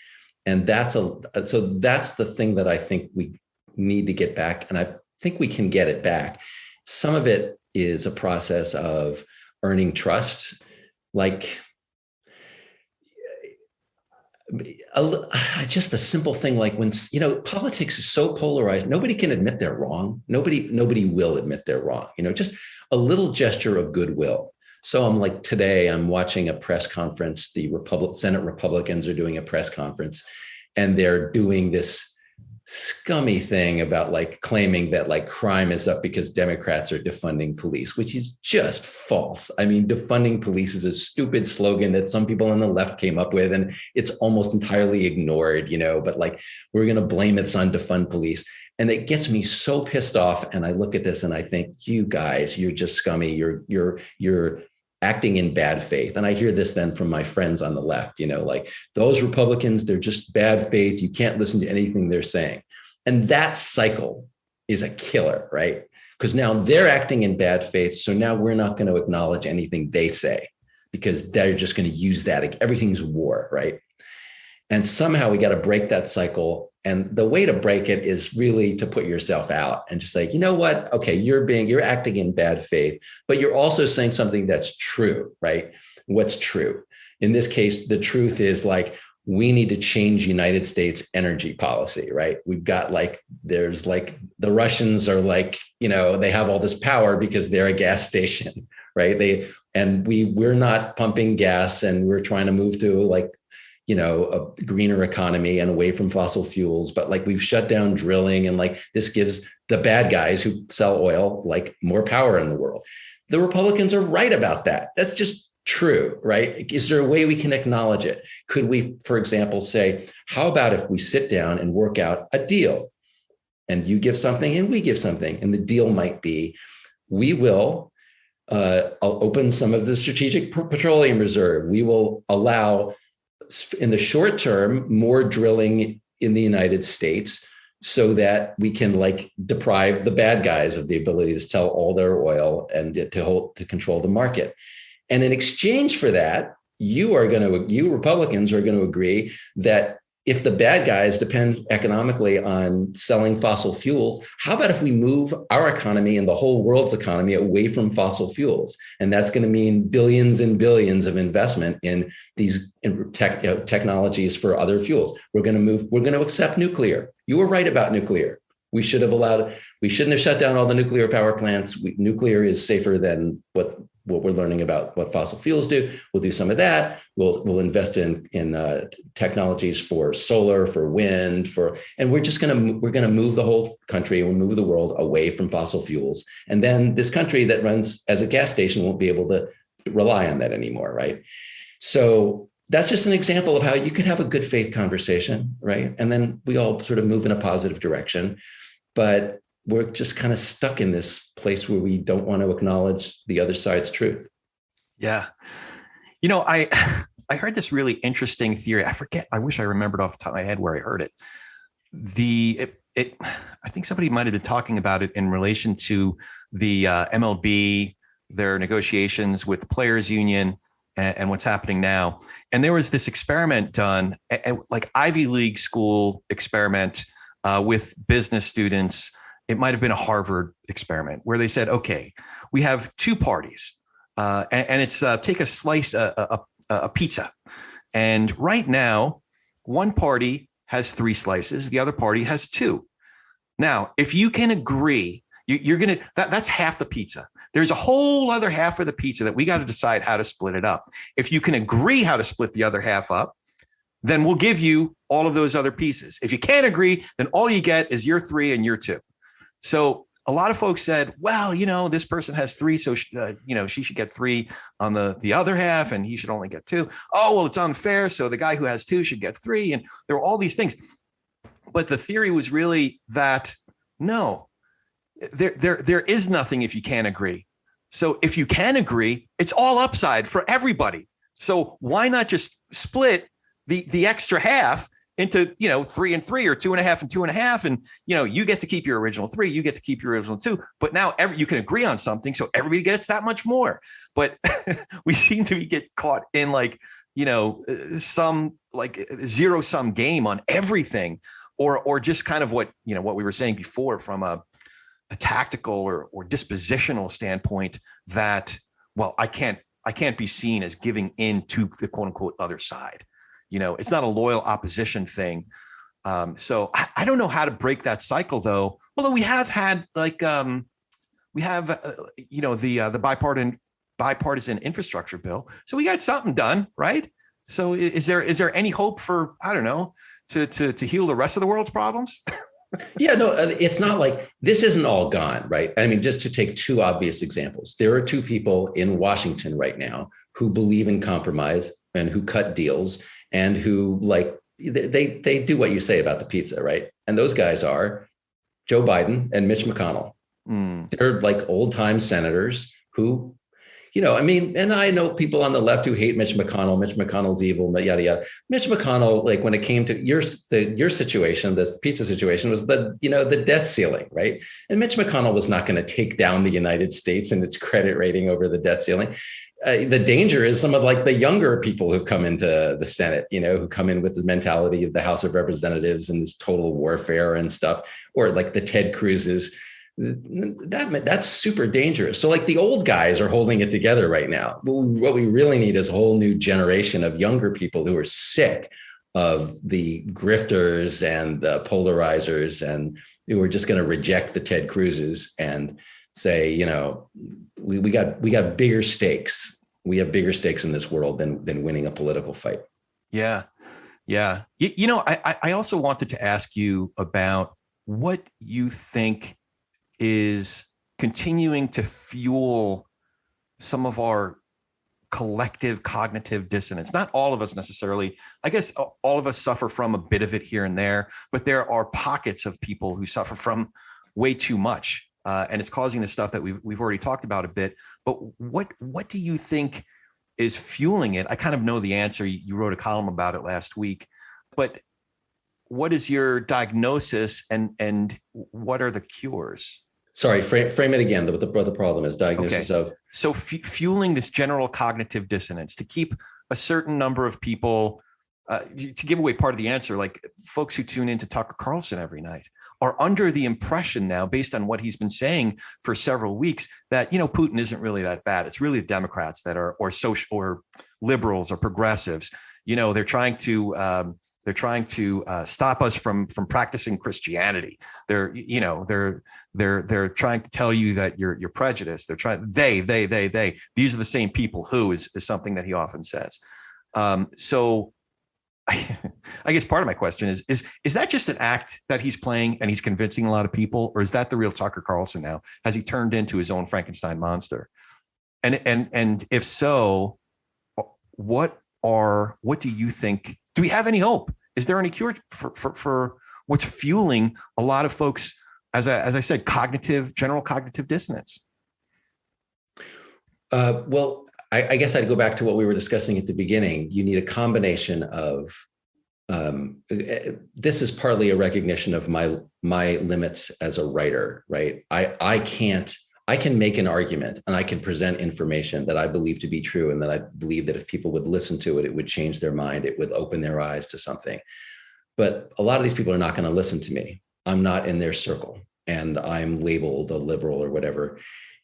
And that's the thing that I think we need to get back. And I think we can get it back. Some of it is a process of earning trust. Just a simple thing like when, politics is so polarized, nobody can admit they're wrong. Nobody will admit they're wrong, just a little gesture of goodwill. So today I'm watching a press conference. The Senate Republicans are doing a press conference and they're doing this scummy thing about claiming that crime is up because Democrats are defunding police, which is just false. I mean, defunding police is a stupid slogan that some people on the left came up with, and it's almost entirely ignored, but we're going to blame it on defund police. And it gets me so pissed off. And I look at this and I think, you guys, you're just scummy. You're acting in bad faith. And I hear this then from my friends on the left, those Republicans, they're just bad faith. You can't listen to anything they're saying. And that cycle is a killer, right? Because now they're acting in bad faith. So now we're not going to acknowledge anything they say because they're just going to use that. Everything's war, right? And somehow we got to break that cycle And the way to break it is really to put yourself out and just like, you know what? Okay, you're acting in bad faith, but you're also saying something that's true, right? What's true? In this case, the truth is like, we need to change United States energy policy, right? We've got like, there's like, the Russians are like, they have all this power because they're a gas station, right? We're not pumping gas, and we're trying to move to like, a greener economy and away from fossil fuels, but like we've shut down drilling, and like this gives the bad guys who sell oil like more power in the world. The Republicans are right about that. That's just true, right? Is there a way we can acknowledge it? Could we, for example, say, how about if we sit down and work out a deal, and you give something and we give something, and the deal might be, we will I'll open some of the strategic petroleum reserve. We will allow, in the short term, more drilling in the United States so that we can like deprive the bad guys of the ability to sell all their oil and to control the market. And in exchange for that, you Republicans are going to agree that if the bad guys depend economically on selling fossil fuels, how about if we move our economy and the whole world's economy away from fossil fuels? And that's going to mean billions and billions of investment in these technologies for other fuels. We're going to accept nuclear. You were right about nuclear. We shouldn't have shut down all the nuclear power plants. Nuclear is safer than what we're learning about what fossil fuels do. We'll do some of that. We'll invest in technologies for solar, for wind, and we're going to move the whole country, we'll move the world away from fossil fuels. And then this country that runs as a gas station won't be able to rely on that anymore, right? So that's just an example of how you could have a good faith conversation, right? And then we all sort of move in a positive direction. But we're just kind of stuck in this place where we don't want to acknowledge the other side's truth. Yeah. I heard this really interesting theory. I wish I remembered off the top of my head where I heard it. I think somebody might have been talking about it in relation to the MLB, their negotiations with the players union and what's happening now. And there was this experiment done, like Ivy League school experiment with business students. It might have been a Harvard experiment where they said, okay, we have two parties and it's take a slice, a pizza. And right now, one party has 3 slices, the other party has 2. Now, if you can agree, that's half the pizza. There's a whole other half of the pizza that we got to decide how to split it up. If you can agree how to split the other half up, then we'll give you all of those other pieces. If you can't agree, then all you get is your 3 and your 2. So a lot of folks said, well, this person has 3, so she should get 3 on the other half, and he should only get 2. Oh, well, it's unfair, so the guy who has 2 should get 3, and there were all these things. But the theory was really that no, there is nothing if you can't agree. So if you can agree, it's all upside for everybody. So why not just split the extra half into 3 and 3 or 2.5 and 2.5, and you get to keep your original 3, you get to keep your original 2, but now you can agree on something, so everybody gets that much more. But we seem to get caught in some like zero-sum game on everything, or just kind of what we were saying before from a tactical or dispositional standpoint, that I can't be seen as giving in to the quote unquote other side. It's not a loyal opposition thing. So I don't know how to break that cycle, though. Although we have had the bipartisan infrastructure bill. So we got something done, right? So is there any hope for, I don't know, to heal the rest of the world's problems? Yeah, no, it's not like this isn't all gone, right? I mean, just to take 2 obvious examples, there are 2 people in Washington right now who believe in compromise and who cut deals and who they do what you say about the pizza, right? And those guys are Joe Biden and Mitch McConnell. They're like old time senators who, and I know people on the left who hate Mitch McConnell. Mitch McConnell's evil, but yada yada. Mitch McConnell, like when it came to your situation, this pizza situation, was the debt ceiling, right? And Mitch McConnell was not going to take down the United States and its credit rating over the debt ceiling. the danger is some of like the younger people who've come into the Senate, who come in with the mentality of the House of Representatives and this total warfare and stuff, or like the Ted Cruz's. That's super dangerous. So like the old guys are holding it together right now. What we really need is a whole new generation of younger people who are sick of the grifters and the polarizers and who are just going to reject the Ted Cruz's and say, we got bigger stakes. We have bigger stakes in this world than winning a political fight. Yeah. Yeah. I also wanted to ask you about what you think is continuing to fuel some of our collective cognitive dissonance. Not all of us necessarily. I guess all of us suffer from a bit of it here and there, but there are pockets of people who suffer from way too much. And it's causing the stuff that we've already talked about a bit. But what do you think is fueling it? I kind of know the answer. You wrote a column about it last week, but what is your diagnosis and what are the cures? Sorry, frame it again. What the problem is, diagnosis of. So fueling this general cognitive dissonance to keep a certain number of people, to give away part of the answer, like folks who tune into Tucker Carlson every night are under the impression now, based on what he's been saying for several weeks, that, Putin isn't really that bad. It's really the Democrats that are, or social or liberals or progressives. They're trying to stop us from practicing Christianity. They're trying to tell you that you're prejudiced. They're trying, they, these are the same people who is something that he often says. So I guess part of my question is that just an act that he's playing and he's convincing a lot of people, or is that the real Tucker Carlson now? Has he turned into his own Frankenstein monster? And if so, what do you think? Do we have any hope? Is there any cure for what's fueling a lot of folks, as I said, general cognitive dissonance? Well, I guess I'd go back to what we were discussing at the beginning. You need a combination of, this is partly a recognition of my limits as a writer, right? I can make an argument and I can present information that I believe to be true. And that I believe that if people would listen to it, it would change their mind. It would open their eyes to something. But a lot of these people are not going to listen to me. I'm not in their circle and I'm labeled a liberal or whatever.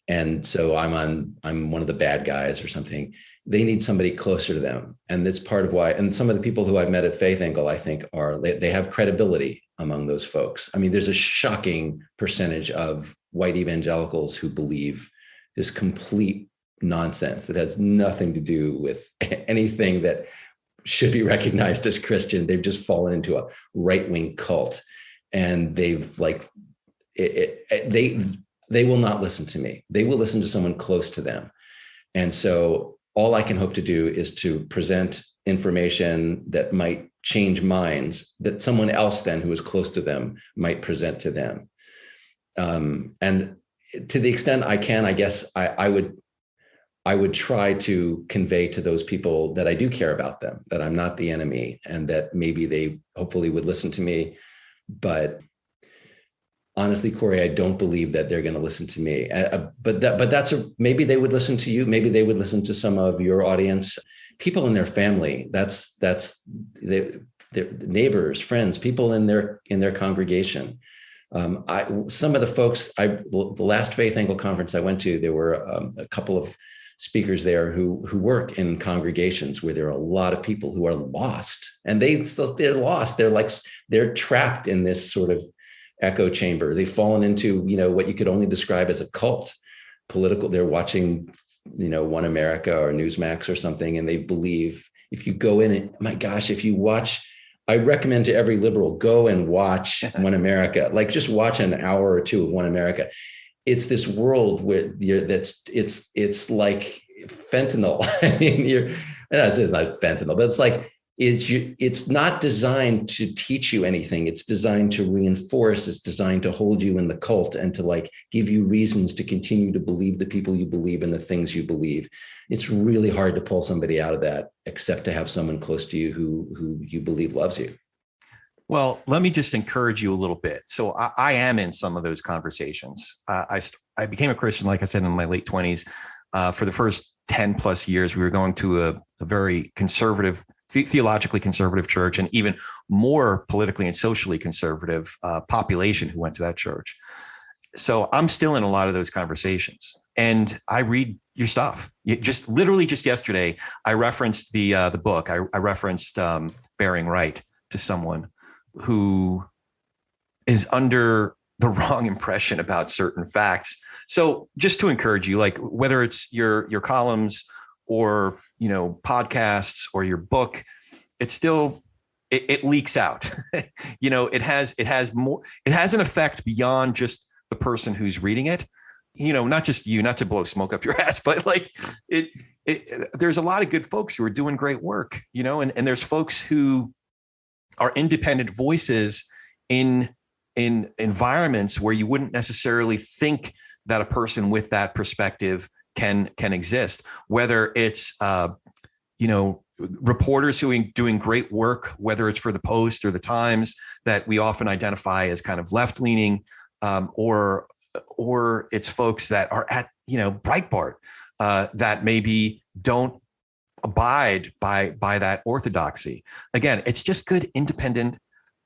And so I'm one of the bad guys or something. They need somebody closer to them. And that's part of why, and some of the people who I've met at Faith Angle, I think they have credibility among those folks. I mean, there's a shocking percentage of white evangelicals who believe this complete nonsense that has nothing to do with anything that should be recognized as Christian. They've just fallen into a right-wing cult, and they've they will not listen to me. They will listen to someone close to them. And so all I can hope to do is to present information that might change minds that someone else then who is close to them might present to them. And to the extent I can, I guess I would try to convey to those people that I do care about them, that I'm not the enemy, and that maybe they hopefully would listen to me. But honestly, Corey, I don't believe that they're going to listen to me. But maybe they would listen to you. Maybe they would listen to some of your audience, people in their family. That's their neighbors, friends, people in their congregation. Some of the folks, the last Faith Angle conference I went to, there were a couple of speakers there who work in congregations where there are a lot of people who are lost, and they're lost. They're trapped in this sort of echo chamber. They've fallen into, what you could only describe as a cult political. They're watching, One America or Newsmax or something, and they believe if you go in and, my gosh, if you watch, I recommend to every liberal, go and watch One America. Like, just watch an hour or two of One America. It's this world where it's like fentanyl. I mean, it's not fentanyl, but it's like, it's not designed to teach you anything. It's designed to reinforce. It's designed to hold you in the cult and to give you reasons to continue to believe the people you believe and the things you believe. It's really hard to pull somebody out of that, except to have someone close to you who you believe loves you. Well, let me just encourage you a little bit. So I am in some of those conversations. I became a Christian, like I said, in my late 20s. For the first 10 plus years, we were going to a very conservative, theologically conservative church, and even more politically and socially conservative population who went to that church. So I'm still in a lot of those conversations, and I read your stuff. Literally just yesterday, I referenced the book. I referenced Bearing Right to someone who is under the wrong impression about certain facts. So just to encourage you, like whether it's your columns or, podcasts or your book, it's still, it leaks out. It has an effect beyond just the person who's reading it. Not just you, not to blow smoke up your ass, but like there's a lot of good folks who are doing great work, and there's folks who are independent voices in environments where you wouldn't necessarily think that a person with that perspective can exist, whether it's reporters who are doing great work, whether it's for the Post or the Times that we often identify as kind of left-leaning, or it's folks that are at Breitbart that maybe don't abide by that orthodoxy. Again, it's just good independent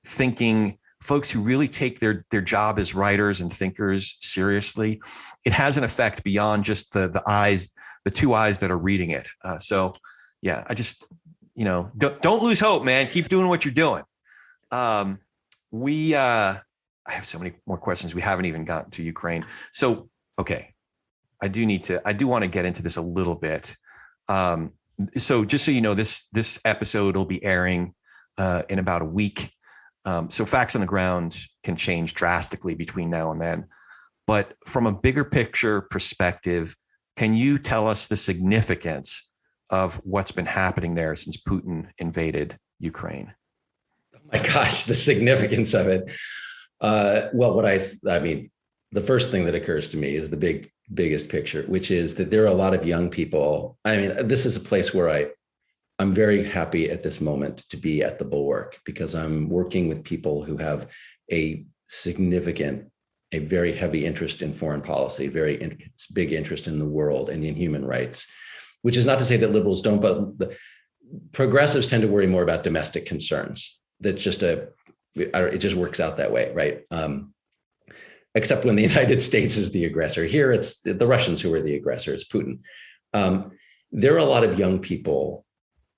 thinking folks who really take their job as writers and thinkers seriously. It has an effect beyond just the eyes, the two eyes that are reading it. So yeah, I just, don't lose hope, man. Keep doing what you're doing. I have so many more questions. We haven't even gotten to Ukraine. So, okay. I do want to get into this a little bit. So just so you know, this episode will be airing in about a week. So facts on the ground can change drastically between now and then. But from a bigger picture perspective, can you tell us the significance of what's been happening there since Putin invaded Ukraine? Oh my gosh, the significance of it. Well, the first thing that occurs to me is the biggest picture, which is that there are a lot of young people. I mean, this is a place where I'm very happy at this moment to be at the Bulwark, because I'm working with people who have a very heavy interest in foreign policy, big interest in the world and in human rights, which is not to say that liberals don't, but the progressives tend to worry more about domestic concerns. That's just it just works out that way, right? Except when the United States is the aggressor. Here, it's the Russians who are the aggressor. It's Putin. There are a lot of young people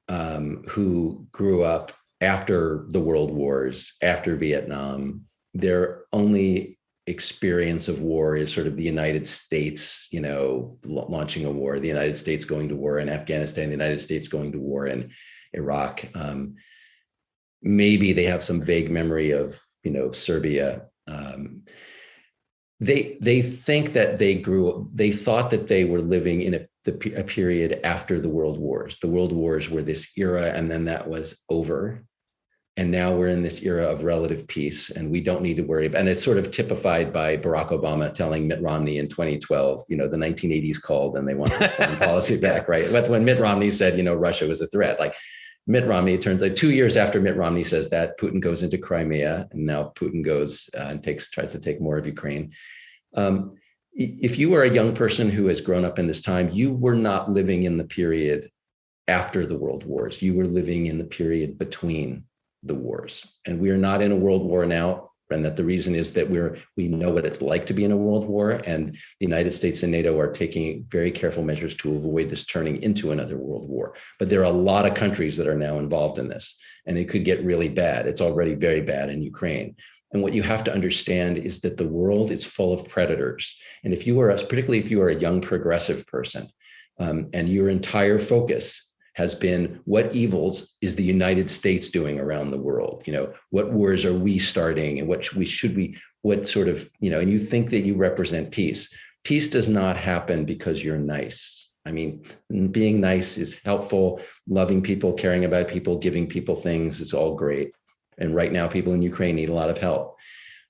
who grew up after the world wars, after Vietnam. Their only experience of war is sort of the United States, launching a war, the United States going to war in Afghanistan, the United States going to war in Iraq. Maybe they have some vague memory of, Serbia. They think that they thought that they were living in a period after the world wars. The world wars were this era, and then that was over. And now we're in this era of relative peace, and we don't need to worry about, and it's sort of typified by Barack Obama telling Mitt Romney in 2012, the 1980s called and they wanted foreign policy back, right? But when Mitt Romney said, Russia was a threat, like Mitt Romney, it turns out 2 years after Mitt Romney says that, Putin goes into Crimea, and now Putin goes and tries to take more of Ukraine. If you are a young person who has grown up in this time, you were not living in the period after the world wars. You were living in the period between the wars. And we are not in a world war now. And that the reason is that we know what it's like to be in a world war. And the United States and NATO are taking very careful measures to avoid this turning into another world war. But there are a lot of countries that are now involved in this, and it could get really bad. It's already very bad in Ukraine. And what you have to understand is that the world is full of predators. And particularly if you are a young progressive person, and your entire focus has been, what evils is the United States doing around the world? What wars are we starting, and and you think that you represent peace. Peace does not happen because you're nice. I mean, being nice is helpful, loving people, caring about people, giving people things, it's all great. And right now, people in Ukraine need a lot of help.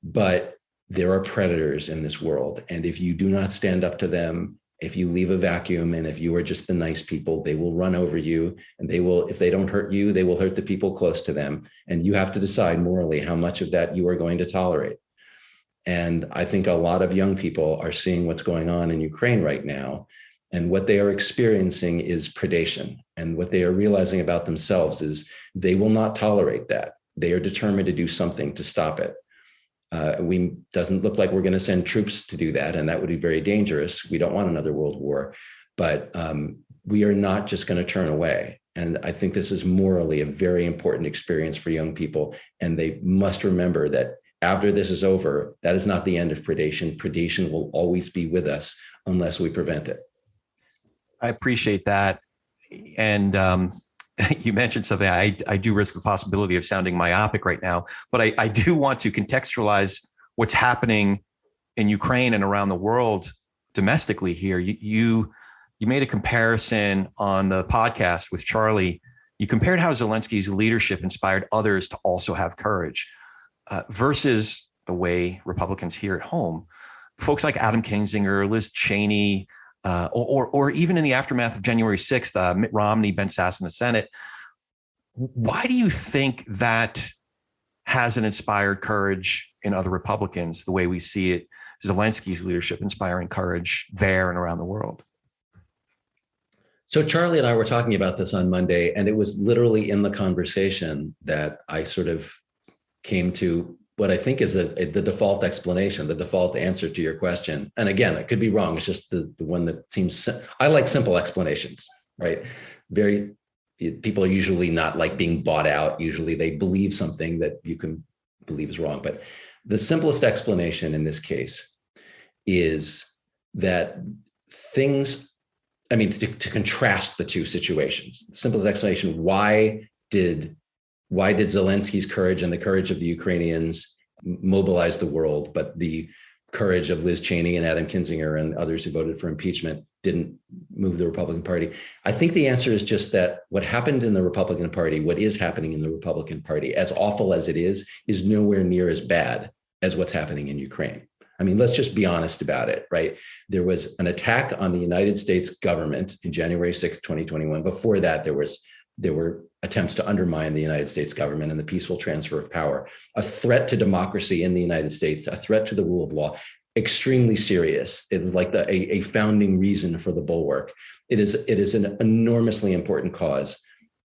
But there are predators in this world. And if you do not stand up to them, if you leave a vacuum, and if you are just the nice people, they will run over you, and if they don't hurt you, they will hurt the people close to them. And you have to decide morally how much of that you are going to tolerate. And I think a lot of young people are seeing what's going on in Ukraine right now. And what they are experiencing is predation. And what they are realizing about themselves is they will not tolerate that. They are determined to do something to stop it. We doesn't look like we're going to send troops to do that, and that would be very dangerous. We don't want another world war, but we are not just going to turn away. And I think this is morally a very important experience for young people, and they must remember that after this is over, that is not the end of predation. Predation will always be with us unless we prevent it. I appreciate that. And you mentioned something. I do risk the possibility of sounding myopic right now, but I do want to contextualize what's happening in Ukraine and around the world domestically here. You made a comparison on the podcast with Charlie. You compared how Zelensky's leadership inspired others to also have courage versus the way Republicans here at home, folks like Adam Kinzinger, Liz Cheney, or even in the aftermath of January 6th, Mitt Romney, Ben Sasse in the Senate. Why do you think that hasn't inspired courage in other Republicans the way we see it, Zelensky's leadership inspiring courage there and around the world? So Charlie and I were talking about this on Monday, and it was literally in the conversation that I sort of came to what I think is the default explanation, the default answer to your question. And again, I could be wrong. It's just the one that seems, I like simple explanations, right? People are usually not like being bought out. Usually they believe something that you can believe is wrong. But the simplest explanation in this case is that to contrast the two situations, the simplest explanation, why did Zelensky's courage and the courage of the Ukrainians mobilize the world, but the courage of Liz Cheney and Adam Kinzinger and others who voted for impeachment didn't move the Republican Party? I think the answer is just that what happened in the Republican Party, what is happening in the Republican Party, as awful as it is nowhere near as bad as what's happening in Ukraine. I mean, let's just be honest about it, right? There was an attack on the United States government in January 6th, 2021. Before that, there were attempts to undermine the United States government and the peaceful transfer of power, a threat to democracy in the United States, a threat to the rule of law, extremely serious. It's like a founding reason for the bulwark. It is an enormously important cause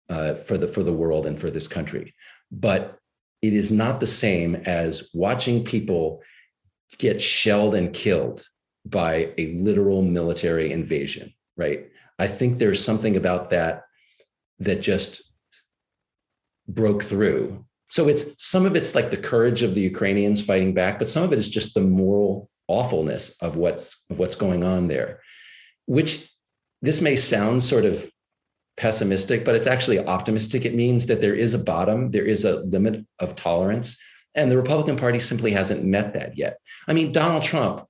for the world and for this country. But it is not the same as watching people get shelled and killed by a literal military invasion, right? I think there's something about that just broke through. So some of it's like the courage of the Ukrainians fighting back, but some of it is just the moral awfulness of what's going on there, which this may sound sort of pessimistic, but it's actually optimistic. It means that there is a bottom, there is a limit of tolerance, and the Republican Party simply hasn't met that yet. I mean, Donald Trump,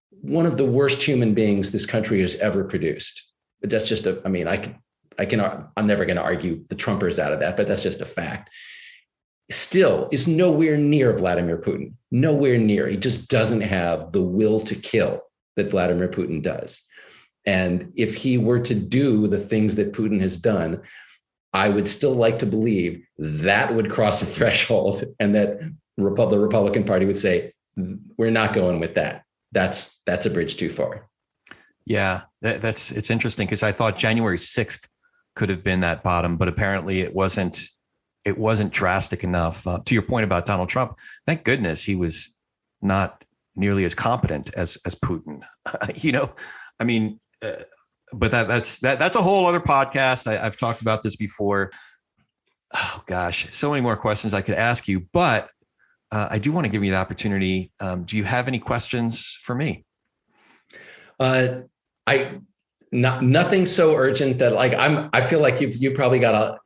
one of the worst human beings this country has ever produced. But that's just I'm never going to argue the Trumpers out of that, but that's just a fact. Still is nowhere near Vladimir Putin, nowhere near. He just doesn't have the will to kill that Vladimir Putin does. And if he were to do the things that Putin has done, I would still like to believe that would cross a threshold and that the Republican Party would say, we're not going with that. That's a bridge too far. Yeah, it's interesting because I thought January 6th could have been that bottom, but apparently it wasn't drastic enough. To your point about Donald Trump, thank goodness he was not nearly as competent as Putin. But that's a whole other podcast. I've talked about this before. Oh gosh, so many more questions I could ask you, but I do want to give you the opportunity. Do you have any questions for me? Nothing so urgent that I feel like you probably got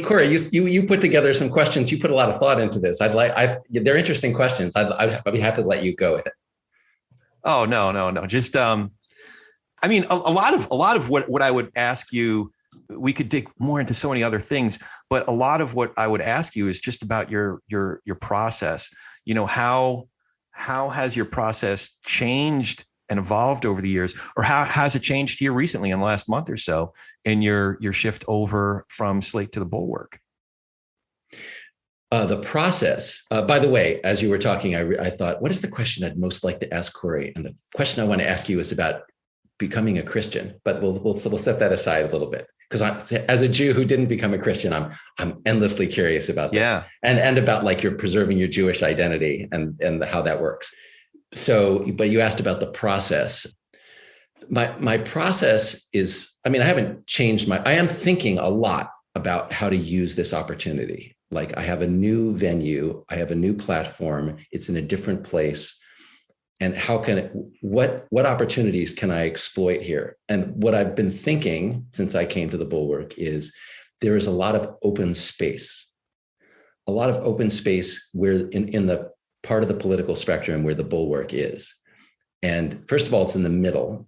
Corey, you put together some questions. You put a lot of thought into this. They're interesting questions. I'd be happy to let you go with it. Oh, no. Just, a lot of what I would ask you, we could dig more into so many other things, but a lot of what I would ask you is just about your process. How has your process changed and evolved over the years, or how has it changed here recently in the last month or so in your shift over from SLATE to the Bulwark? The process, by the way, as you were talking, I thought, what is the question I'd most like to ask Corey? And the question I want to ask you is about becoming a Christian, but we'll set that aside a little bit, because as a Jew who didn't become a Christian, I'm endlessly curious about that. Yeah. And about like you're preserving your Jewish identity and how that works. So, but you asked about the process. My process is, I mean, I haven't changed I am thinking a lot about how to use this opportunity. Like, I have a new venue, I have a new platform, it's in a different place. And what opportunities can I exploit here? And what I've been thinking since I came to the Bulwark is there is a lot of open space where in the part of the political spectrum where the Bulwark is. And first of all, it's in the middle.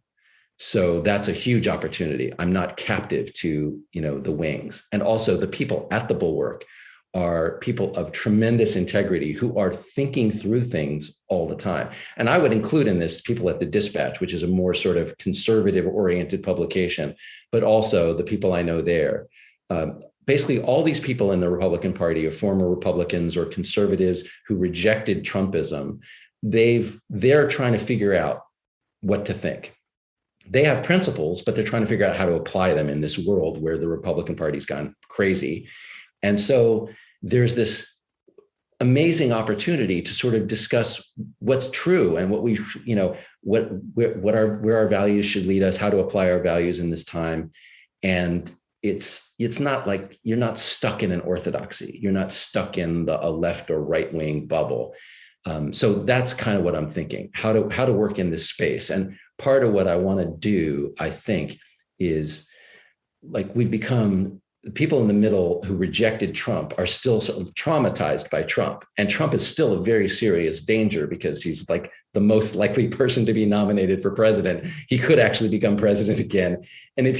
So that's a huge opportunity. I'm not captive to, the wings. And also the people at the Bulwark are people of tremendous integrity who are thinking through things all the time. And I would include in this people at the Dispatch, which is a more sort of conservative oriented publication, but also the people I know there. Basically, all these people in the Republican Party are former Republicans or conservatives who rejected Trumpism. They're trying to figure out what to think. They have principles, but they're trying to figure out how to apply them in this world where the Republican Party's gone crazy. And so there's this amazing opportunity to sort of discuss what's true and what we, where our values should lead us, how to apply our values in this time. And it's not like you're not stuck in an orthodoxy. You're not stuck in a left or right wing bubble. So that's kind of what I'm thinking, how to work in this space. And part of what I want to do, I think, is like we've become people in the middle who rejected Trump are still sort of traumatized by Trump. And Trump is still a very serious danger because he's like the most likely person to be nominated for president. He could actually become president again. And if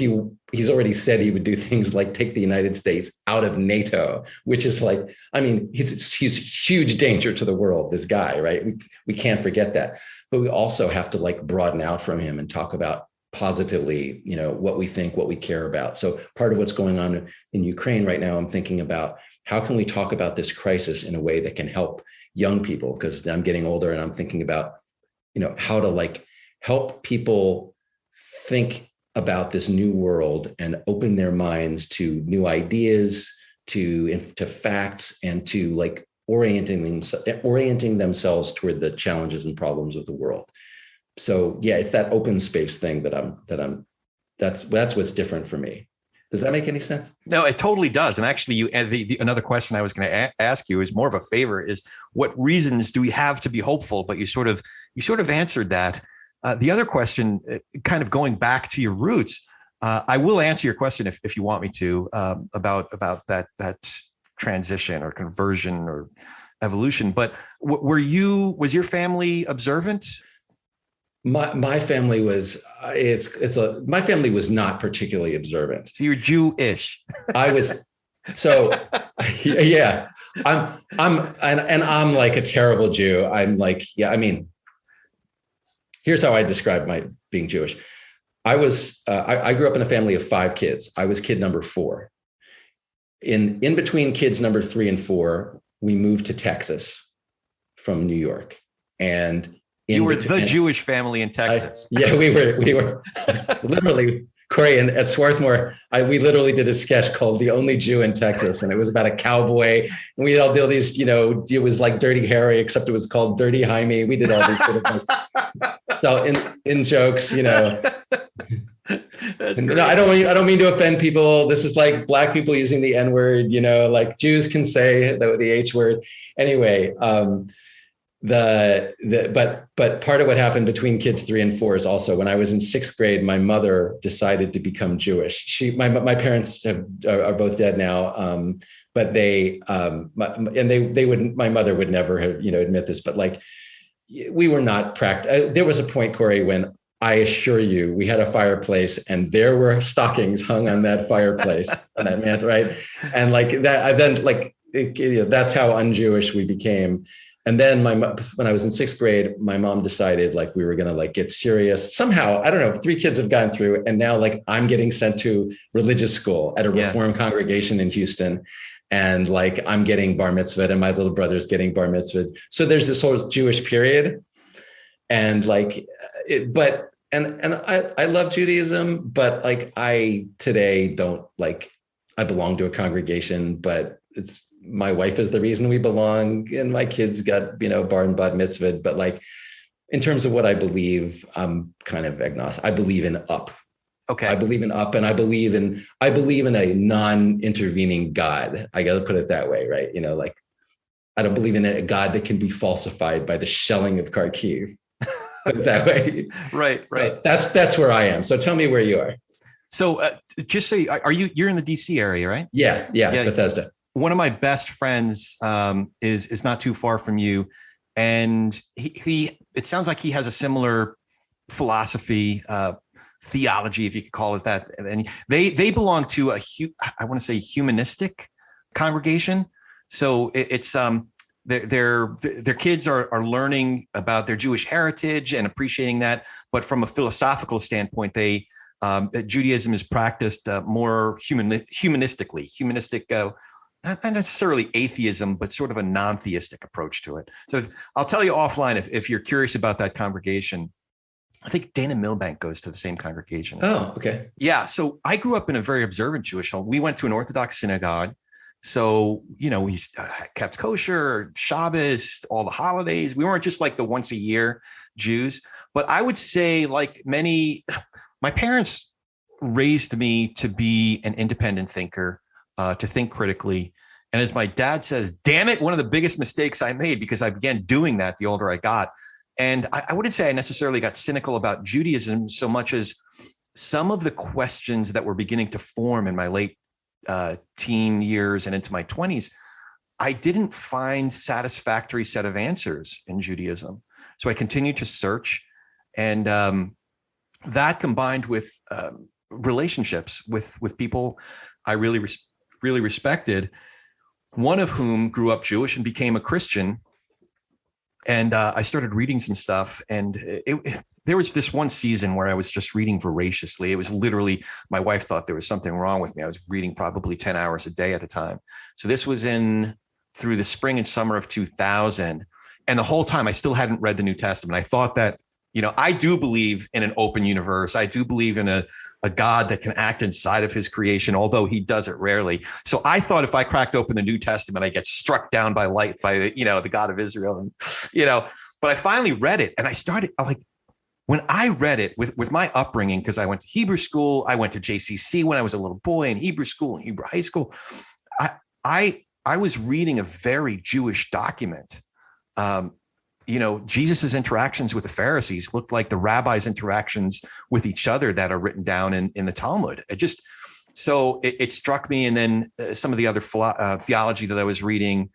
he's already said he would do things like take the United States out of NATO, which is like, I mean, he's huge danger to the world, this guy, right? We can't forget that. But we also have to like broaden out from him and talk about positively, what we think, what we care about. So part of what's going on in Ukraine right now, I'm thinking about how can we talk about this crisis in a way that can help young people? Because I'm getting older and I'm thinking about, how to like help people think about this new world and open their minds to new ideas, to facts, and to like orienting themselves toward the challenges and problems of the world. So yeah, it's that open space thing that's what's different for me. Does that make any sense? No, it totally does. And actually, another question I was going to ask you is more of a favor: is what reasons do we have to be hopeful? But you sort of answered that. The other question, kind of going back to your roots, I will answer your question if you want me to about that transition or conversion or evolution. But was your family observant? My family was my family was not particularly observant. So you're Jewish. I was, so yeah. I'm like a terrible Jew. I'm like, yeah. I mean, here's how I describe my being Jewish. I grew up in a family of 5 kids. I was kid number 4. In between kids number 3 and 4, we moved to Texas from New York, and you were the Jewish family in Texas. Yeah, we were literally, Corey, and at Swarthmore, we literally did a sketch called "The Only Jew in Texas," and it was about a cowboy, and we all did these, it was like Dirty Harry, except it was called Dirty Jaime. We did all these sort of like, so in jokes, That's great. No, I don't mean to offend people. This is like Black people using the N word, like Jews can say the H word. Anyway, but part of what happened between kids 3 and 4 is also when I was in 6th grade, my mother decided to become Jewish. My parents are both dead now, but my mother would never have admit this, but like we were not there was a point, Corey, when I assure you, we had a fireplace and there were stockings hung on that fireplace on that mantle, right? And like that, that's how un-Jewish we became. And then when I was in 6th grade, my mom decided like we were going to like get serious. Somehow, I don't know, 3 kids have gone through, and now like I'm getting sent to religious school at a Reform congregation in Houston. And like I'm getting bar mitzvah and my little brother's getting bar mitzvah. So there's this whole Jewish period. And like, but and I love Judaism, but like I today don't like, I belong to a congregation, but it's my wife is the reason we belong, and my kids got, bar and bat mitzvah. But like in terms of what I believe, I'm kind of agnostic. I believe in up. Okay. I believe in up, and I believe in a non-intervening God. I got to put it that way, right? Like I don't believe in a God that can be falsified by the shelling of Kharkiv. Put it that way. Right. That's where I am. So tell me where you are. So just say, you're in the DC area, right? Yeah. Bethesda. One of my best friends is not too far from you, and he it sounds like he has a similar philosophy, theology, if you could call it that. And they belong to I want to say humanistic congregation. So it's their kids are learning about their Jewish heritage and appreciating that, but from a philosophical standpoint, Judaism is practiced more humanistically. Not necessarily atheism, but sort of a non-theistic approach to it. So I'll tell you offline if you're curious about that congregation. I think Dana Milbank goes to the same congregation. Oh, okay. Yeah. So I grew up in a very observant Jewish home. We went to an Orthodox synagogue. So, we kept kosher, Shabbos, all the holidays. We weren't just like the once a year Jews. But I would say, like my parents raised me to be an independent thinker, to think critically. And as my dad says, damn it, one of the biggest mistakes I made, because I began doing that the older I got. And I wouldn't say I necessarily got cynical about Judaism so much as some of the questions that were beginning to form in my late teen years and into my 20s, I didn't find satisfactory set of answers in Judaism. So I continued to search, and that combined with relationships with people I really respected, one of whom grew up Jewish and became a Christian. And I started reading some stuff, and there was this one season where I was just reading voraciously. It was literally, my wife thought there was something wrong with me. I was reading probably 10 hours a day at the time. So this was through the spring and summer of 2000. And the whole time I still hadn't read the New Testament. I thought that, I do believe in an open universe. I do believe in a God that can act inside of his creation, although he does it rarely. So I thought if I cracked open the New Testament, I get struck down by light by the God of Israel. And, but I finally read it, and I started when I read it with my upbringing, because I went to Hebrew school, I went to JCC when I was a little boy, in Hebrew school and Hebrew high school. I was reading a very Jewish document. Jesus's interactions with the Pharisees looked like the rabbis' interactions with each other that are written down in the Talmud. It struck me. And then some of the other theology that I was reading,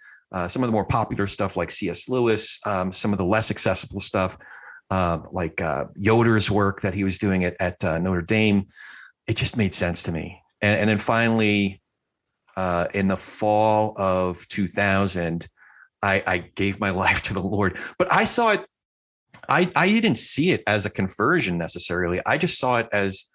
some of the more popular stuff like C.S. Lewis, some of the less accessible stuff like Yoder's work that he was doing at Notre Dame, it just made sense to me. And then finally, in the fall of 2000, I gave my life to the Lord. But I saw it, I didn't see it as a conversion necessarily. I just saw it as,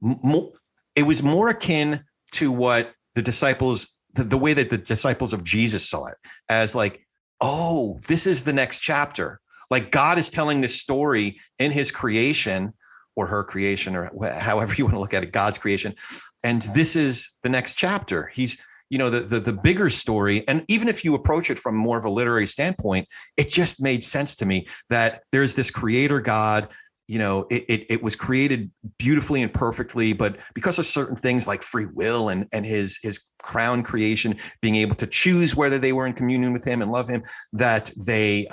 it was more akin to what the disciples, the way that the disciples of Jesus saw it, as like, oh, this is the next chapter. Like God is telling this story in his creation or her creation, or however you want to look at it, God's creation. And this is the next chapter. He's, the bigger story. And even if you approach it from more of a literary standpoint, it just made sense to me that there's this creator God. It was created beautifully and perfectly, but because of certain things like free will and his crown creation, being able to choose whether they were in communion with him and love him, that they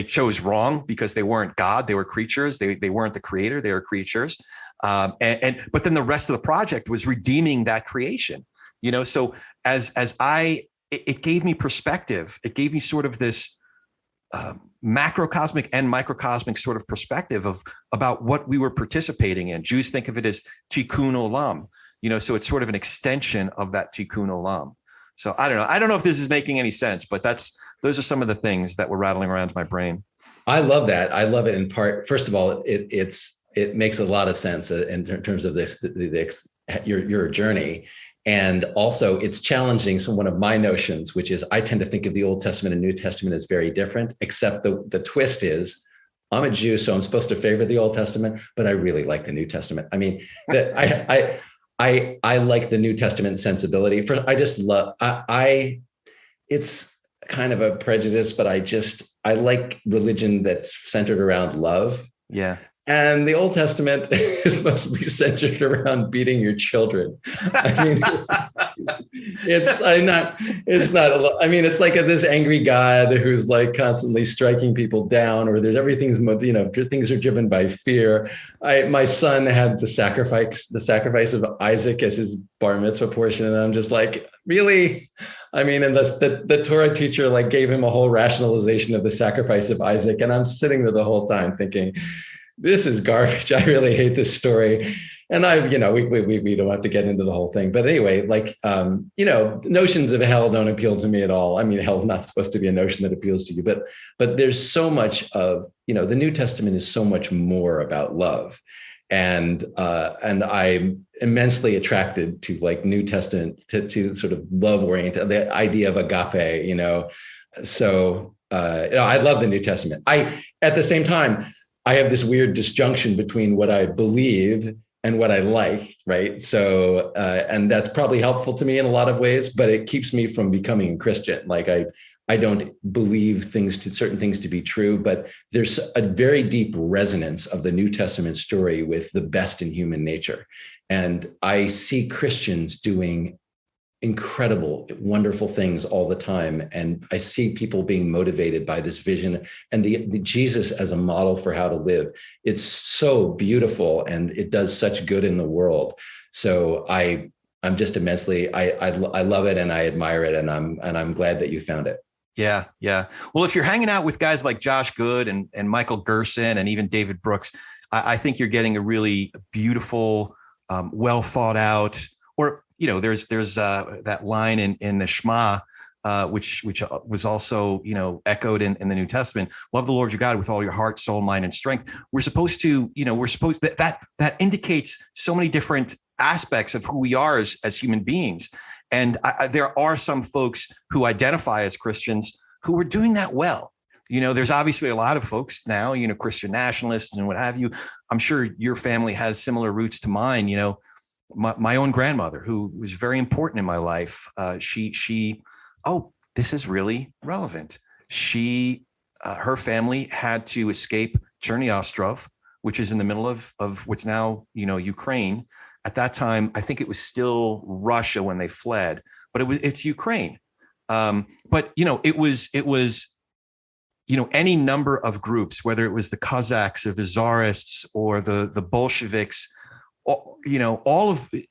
chose wrong because they weren't God. They were creatures. They weren't the creator. They were creatures. But then the rest of the project was redeeming that creation. So it gave me perspective. It gave me sort of this macrocosmic and microcosmic sort of perspective about what we were participating in. Jews think of it as tikkun olam, so it's sort of an extension of that tikkun olam. So I don't know. I don't know if this is making any sense, but those are some of the things that were rattling around my brain. I love that. I love it in part. First of all, it makes a lot of sense in terms of your journey. And also it's challenging. So one of my notions, which is I tend to think of the Old Testament and New Testament as very different, except the twist is I'm a Jew, so I'm supposed to favor the Old Testament, but I really like the New Testament. I mean, I like the New Testament sensibility. I just love. It's kind of a prejudice, but I like religion that's centered around love. Yeah. And the Old Testament is mostly centered around beating your children. I mean, it's like this angry God who's like constantly striking people down, or things are driven by fear. My son had the sacrifice of Isaac as his bar mitzvah portion. And I'm just like, really? I mean, and the Torah teacher like gave him a whole rationalization of the sacrifice of Isaac. And I'm sitting there the whole time thinking, this is garbage. I really hate this story. And we don't have to get into the whole thing. But anyway, notions of hell don't appeal to me at all. I mean, hell's not supposed to be a notion that appeals to you, but there's so much of, the New Testament is so much more about love. And I'm immensely attracted to like New Testament, to sort of love oriented, the idea of agape, So I love the New Testament. At the same time, I have this weird disjunction between what I believe and what I like, right? So, and that's probably helpful to me in a lot of ways, but it keeps me from becoming a Christian. Like I don't believe certain things to be true, but there's a very deep resonance of the New Testament story with the best in human nature. And I see Christians doing incredible, wonderful things all the time. And I see people being motivated by this vision and the Jesus as a model for how to live. It's so beautiful and it does such good in the world. So I'm just immensely, I love it and I admire it. And I'm glad that you found it. Yeah. Yeah. Well, if you're hanging out with guys like Josh Good and Michael Gerson and even David Brooks, I think you're getting a really beautiful, well thought out, or there's that line in the Shema, which was also echoed in the New Testament. Love the Lord your God with all your heart, soul, mind, and strength. We're supposed that indicates so many different aspects of who we are as human beings. And there are some folks who identify as Christians who are doing that well. There's obviously a lot of folks now, Christian nationalists and what have you. I'm sure your family has similar roots to mine. My own grandmother, who was very important in my life, this is really relevant. Her family had to escape Cherny Ostrov, which is in the middle of what's now, Ukraine. At that time, I think it was still Russia when they fled, but it's Ukraine. But it was any number of groups, whether it was the Cossacks or the Tsarists or the Bolsheviks. All of the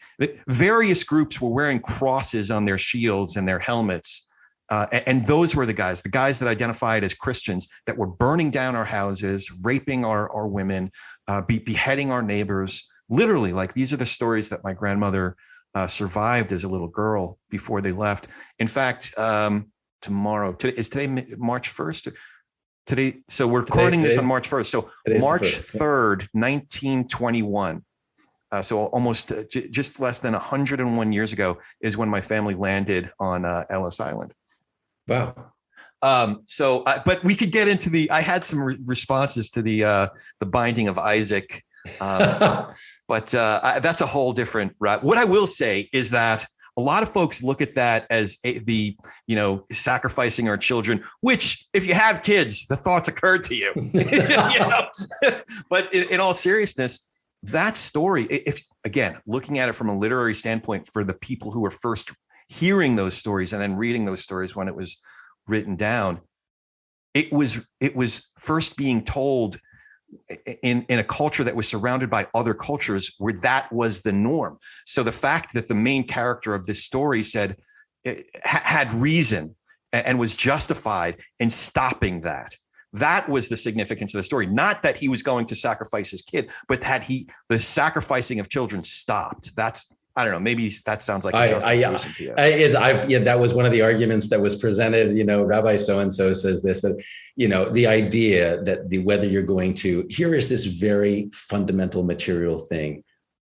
various groups were wearing crosses on their shields and their helmets. And those were the guys that identified as Christians that were burning down our houses, raping our women, beheading our neighbors. Literally, like these are the stories that my grandmother survived as a little girl before they left. In fact, today March 1st? Today, so we're recording this on March 1st. So March 3rd, 1921. So almost just less than 101 years ago is when my family landed on Ellis Island. Wow. But we could get into I had some responses to the binding of Isaac. But that's a whole different route. What I will say is that a lot of folks look at that as sacrificing our children, which if you have kids, the thoughts occurred to you. But in all seriousness, that story, if again, looking at it from a literary standpoint for the people who were first hearing those stories and then reading those stories when it was written down, it was first being told in a culture that was surrounded by other cultures where that was the norm. So the fact that the main character of this story said had reason and was justified in stopping that was the significance of the story. Not that he was going to sacrifice his kid, but the sacrificing of children stopped. I don't know. Maybe that sounds like a justification to you. That was one of the arguments that was presented. Rabbi so-and-so says this, but the idea that whether you're going to, here is this very fundamental material thing,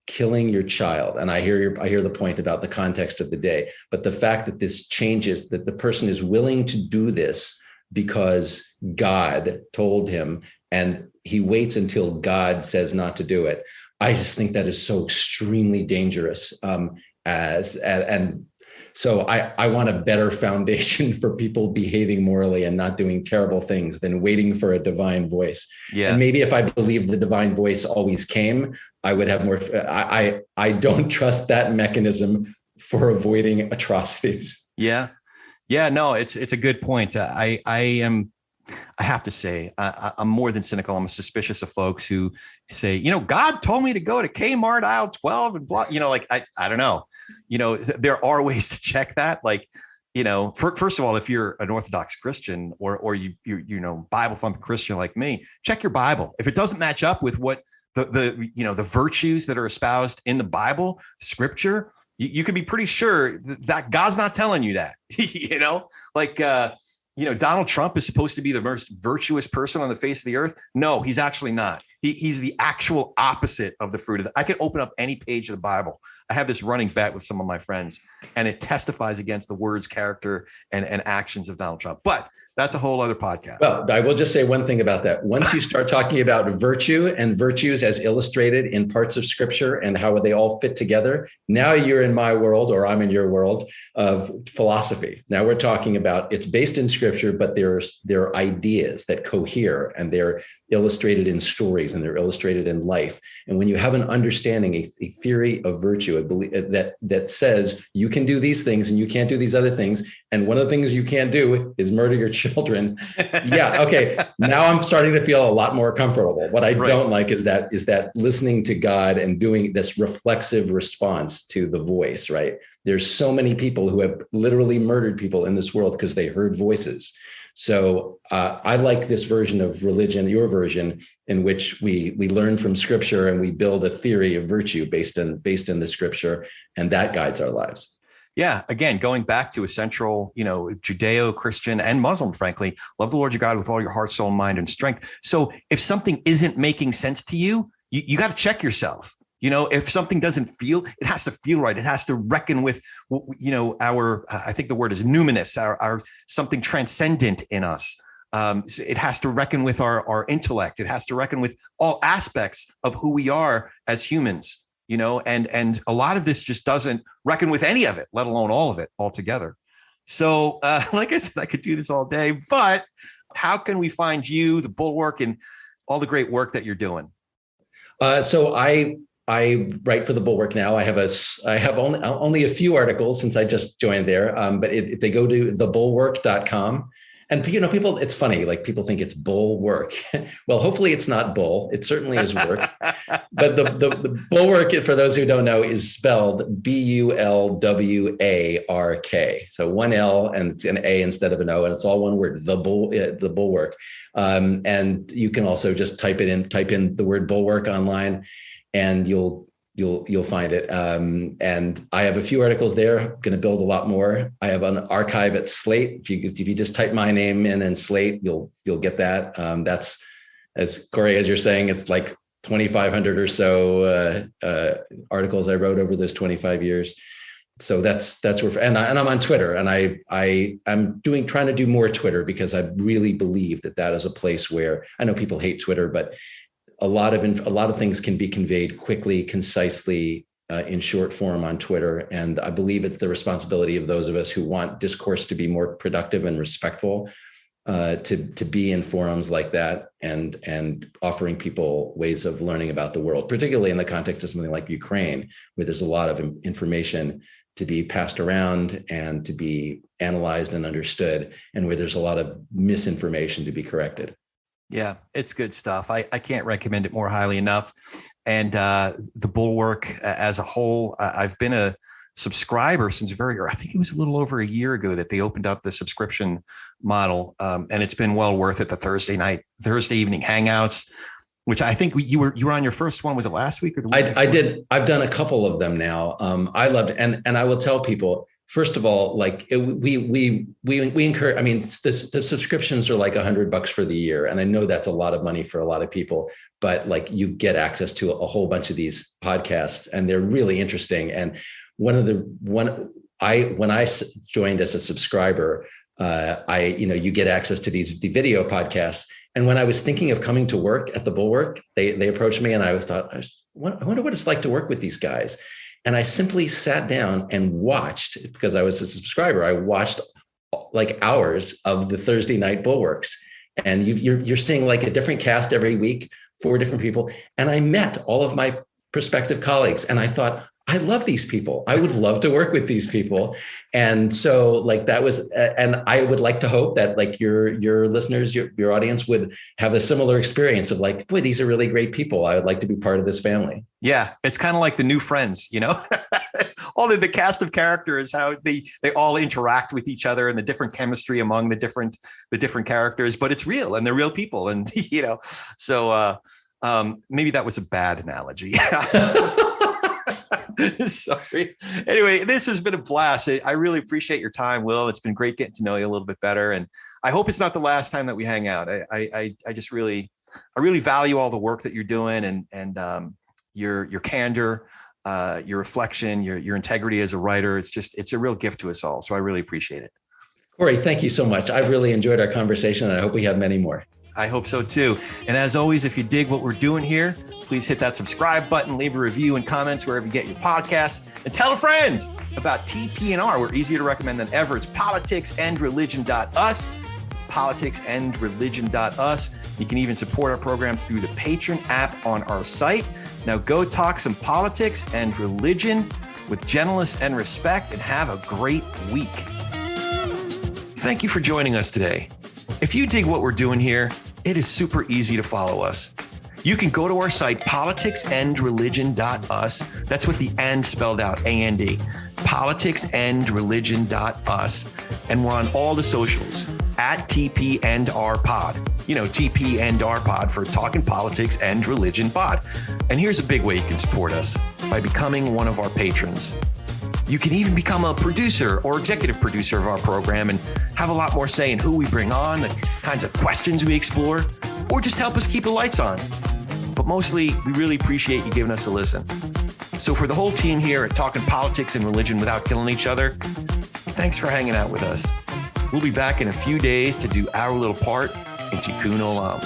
killing your child. And I hear the point about the context of the day, but the fact that this changes, that the person is willing to do this because God told him, and he waits until God says not to do it. I just think that is so extremely dangerous. So I want a better foundation for people behaving morally and not doing terrible things than waiting for a divine voice. Yeah. And maybe if I believed the divine voice always came, I would have more. I don't trust that mechanism for avoiding atrocities. Yeah. Yeah. No, it's a good point. I have to say, I'm more than cynical. I'm suspicious of folks who say, God told me to go to Kmart aisle 12 and blah, like, I don't know, there are ways to check that. Like, first of all, if you're an Orthodox Christian or you Bible thumping Christian like me, check your Bible. If it doesn't match up with what the virtues that are espoused in the Bible, scripture, you can be pretty sure that God's not telling you that, Donald Trump is supposed to be the most virtuous person on the face of the earth. No, he's actually not. He's the actual opposite of the fruit of I could open up any page of the Bible. I have this running bet with some of my friends, and it testifies against the words, character, and actions of Donald Trump. But that's a whole other podcast. Well, I will just say one thing about that. Once you start talking about virtue and virtues as illustrated in parts of scripture and how they all fit together, now you're in my world, or I'm in your world of philosophy. Now we're talking about it's based in scripture, but there are ideas that cohere, and they're illustrated in stories, and they're illustrated in life. And when you have an understanding, a theory of virtue, that says you can do these things and you can't do these other things, and one of the things you can't do is murder your children. Yeah, okay. Now I'm starting to feel a lot more comfortable. What I don't like is that listening to God and doing this reflexive response to the voice, right? There's so many people who have literally murdered people in this world because they heard voices. So I like this version of religion, your version, in which we learn from scripture and we build a theory of virtue based in the scripture, and that guides our lives. Yeah. Again, going back to a central, Judeo-Christian and Muslim, frankly, love the Lord your God with all your heart, soul, mind, and strength. So if something isn't making sense to you, you got to check yourself. If something doesn't feel, it has to feel right. It has to reckon with, our, I think the word is numinous, our something transcendent in us. So it has to reckon with our intellect. It has to reckon with all aspects of who we are as humans, and a lot of this just doesn't reckon with any of it, let alone all of it altogether. So like I said, I could do this all day, but how can we find you, the Bulwark, and all the great work that you're doing? So I write for the Bulwark now. I have only a few articles since I just joined there. But if they go to thebulwark.com, and people, it's funny, like people think it's Bulwark. Well, hopefully it's not bull. It certainly is work. But the Bulwark, for those who don't know, is spelled BULWARK. So one L and it's an A instead of an O, and it's all one word. The Bulwark. And you can also just type in the word Bulwark online, and you'll find it. And I have a few articles there. I'm going to build a lot more. I have an archive at SLATE. If you just type my name in and SLATE, you'll get that. That's, as Corey, as you're saying, it's like 2,500 or so articles I wrote over those 25 years. So that's where, and I'm on Twitter, and I'm trying to do more Twitter, because I really believe that is a place where, I know people hate Twitter, but a lot of things can be conveyed quickly, concisely, in short form on Twitter. And I believe it's the responsibility of those of us who want discourse to be more productive and respectful, to be in forums like that, and offering people ways of learning about the world, particularly in the context of something like Ukraine, where there's a lot of information to be passed around and to be analyzed and understood, and where there's a lot of misinformation to be corrected. Yeah, it's good stuff. I can't recommend it more highly enough. And the Bulwark as a whole, I've been a subscriber since I think it was a little over a year ago that they opened up the subscription model. And it's been well worth it. The Thursday evening hangouts, which I think you were on your first one. Was it last week or the week before? I did. I've done a couple of them now. I loved it. And I will tell people, first of all, like we encourage, I mean, the subscriptions are like $100 for the year. And I know that's a lot of money for a lot of people, but like you get access to a whole bunch of these podcasts, and they're really interesting. And when I joined as a subscriber, you get access to the video podcasts. And when I was thinking of coming to work at the Bulwark, they approached me, and I I wonder what it's like to work with these guys. And I simply sat down and watched, because I was a subscriber. I watched like hours of the Thursday night Bulwarks, and you're seeing like a different cast every week, 4 different people. And I met all of my prospective colleagues, and I thought, I love these people. I would love to work with these people. And so like that was, and I would like to hope that like your listeners, your audience would have a similar experience of like, boy, these are really great people. I would like to be part of this family. Yeah. It's kind of like the new Friends, all of the cast of characters, how they all interact with each other, and the different chemistry among the different characters, but it's real, and they're real people. And, so maybe that was a bad analogy. Sorry. Anyway, this has been a blast. I really appreciate your time, Will. It's been great getting to know you a little bit better. And I hope it's not the last time that we hang out. I just really value all the work that you're doing, and your candor, your reflection, your integrity as a writer. It's a real gift to us all. So I really appreciate it. Corey, thank you so much. I really enjoyed our conversation, and I hope we have many more. I hope so too. And as always, if you dig what we're doing here, please hit that subscribe button, leave a review and comments wherever you get your podcasts, and tell a friend about TP&R. We're easier to recommend than ever. It's politicsandreligion.us. It's politicsandreligion.us. You can even support our program through the Patron app on our site. Now go talk some politics and religion with gentleness and respect, and have a great week. Thank you for joining us today. If you dig what we're doing here, it is super easy to follow us. You can go to our site, politicsandreligion.us. That's with the "and" spelled out, A-N-D. Politicsandreligion.us. And we're on all the socials at TP and R Pod. TP and R Pod for Talking Politics and Religion Pod. And here's a big way you can support us: by becoming one of our patrons. You can even become a producer or executive producer of our program and have a lot more say in who we bring on, the kinds of questions we explore, or just help us keep the lights on. But mostly, we really appreciate you giving us a listen. So for the whole team here at Talking Politics and Religion Without Killing Each Other, thanks for hanging out with us. We'll be back in a few days to do our little part in Tikkun Olam.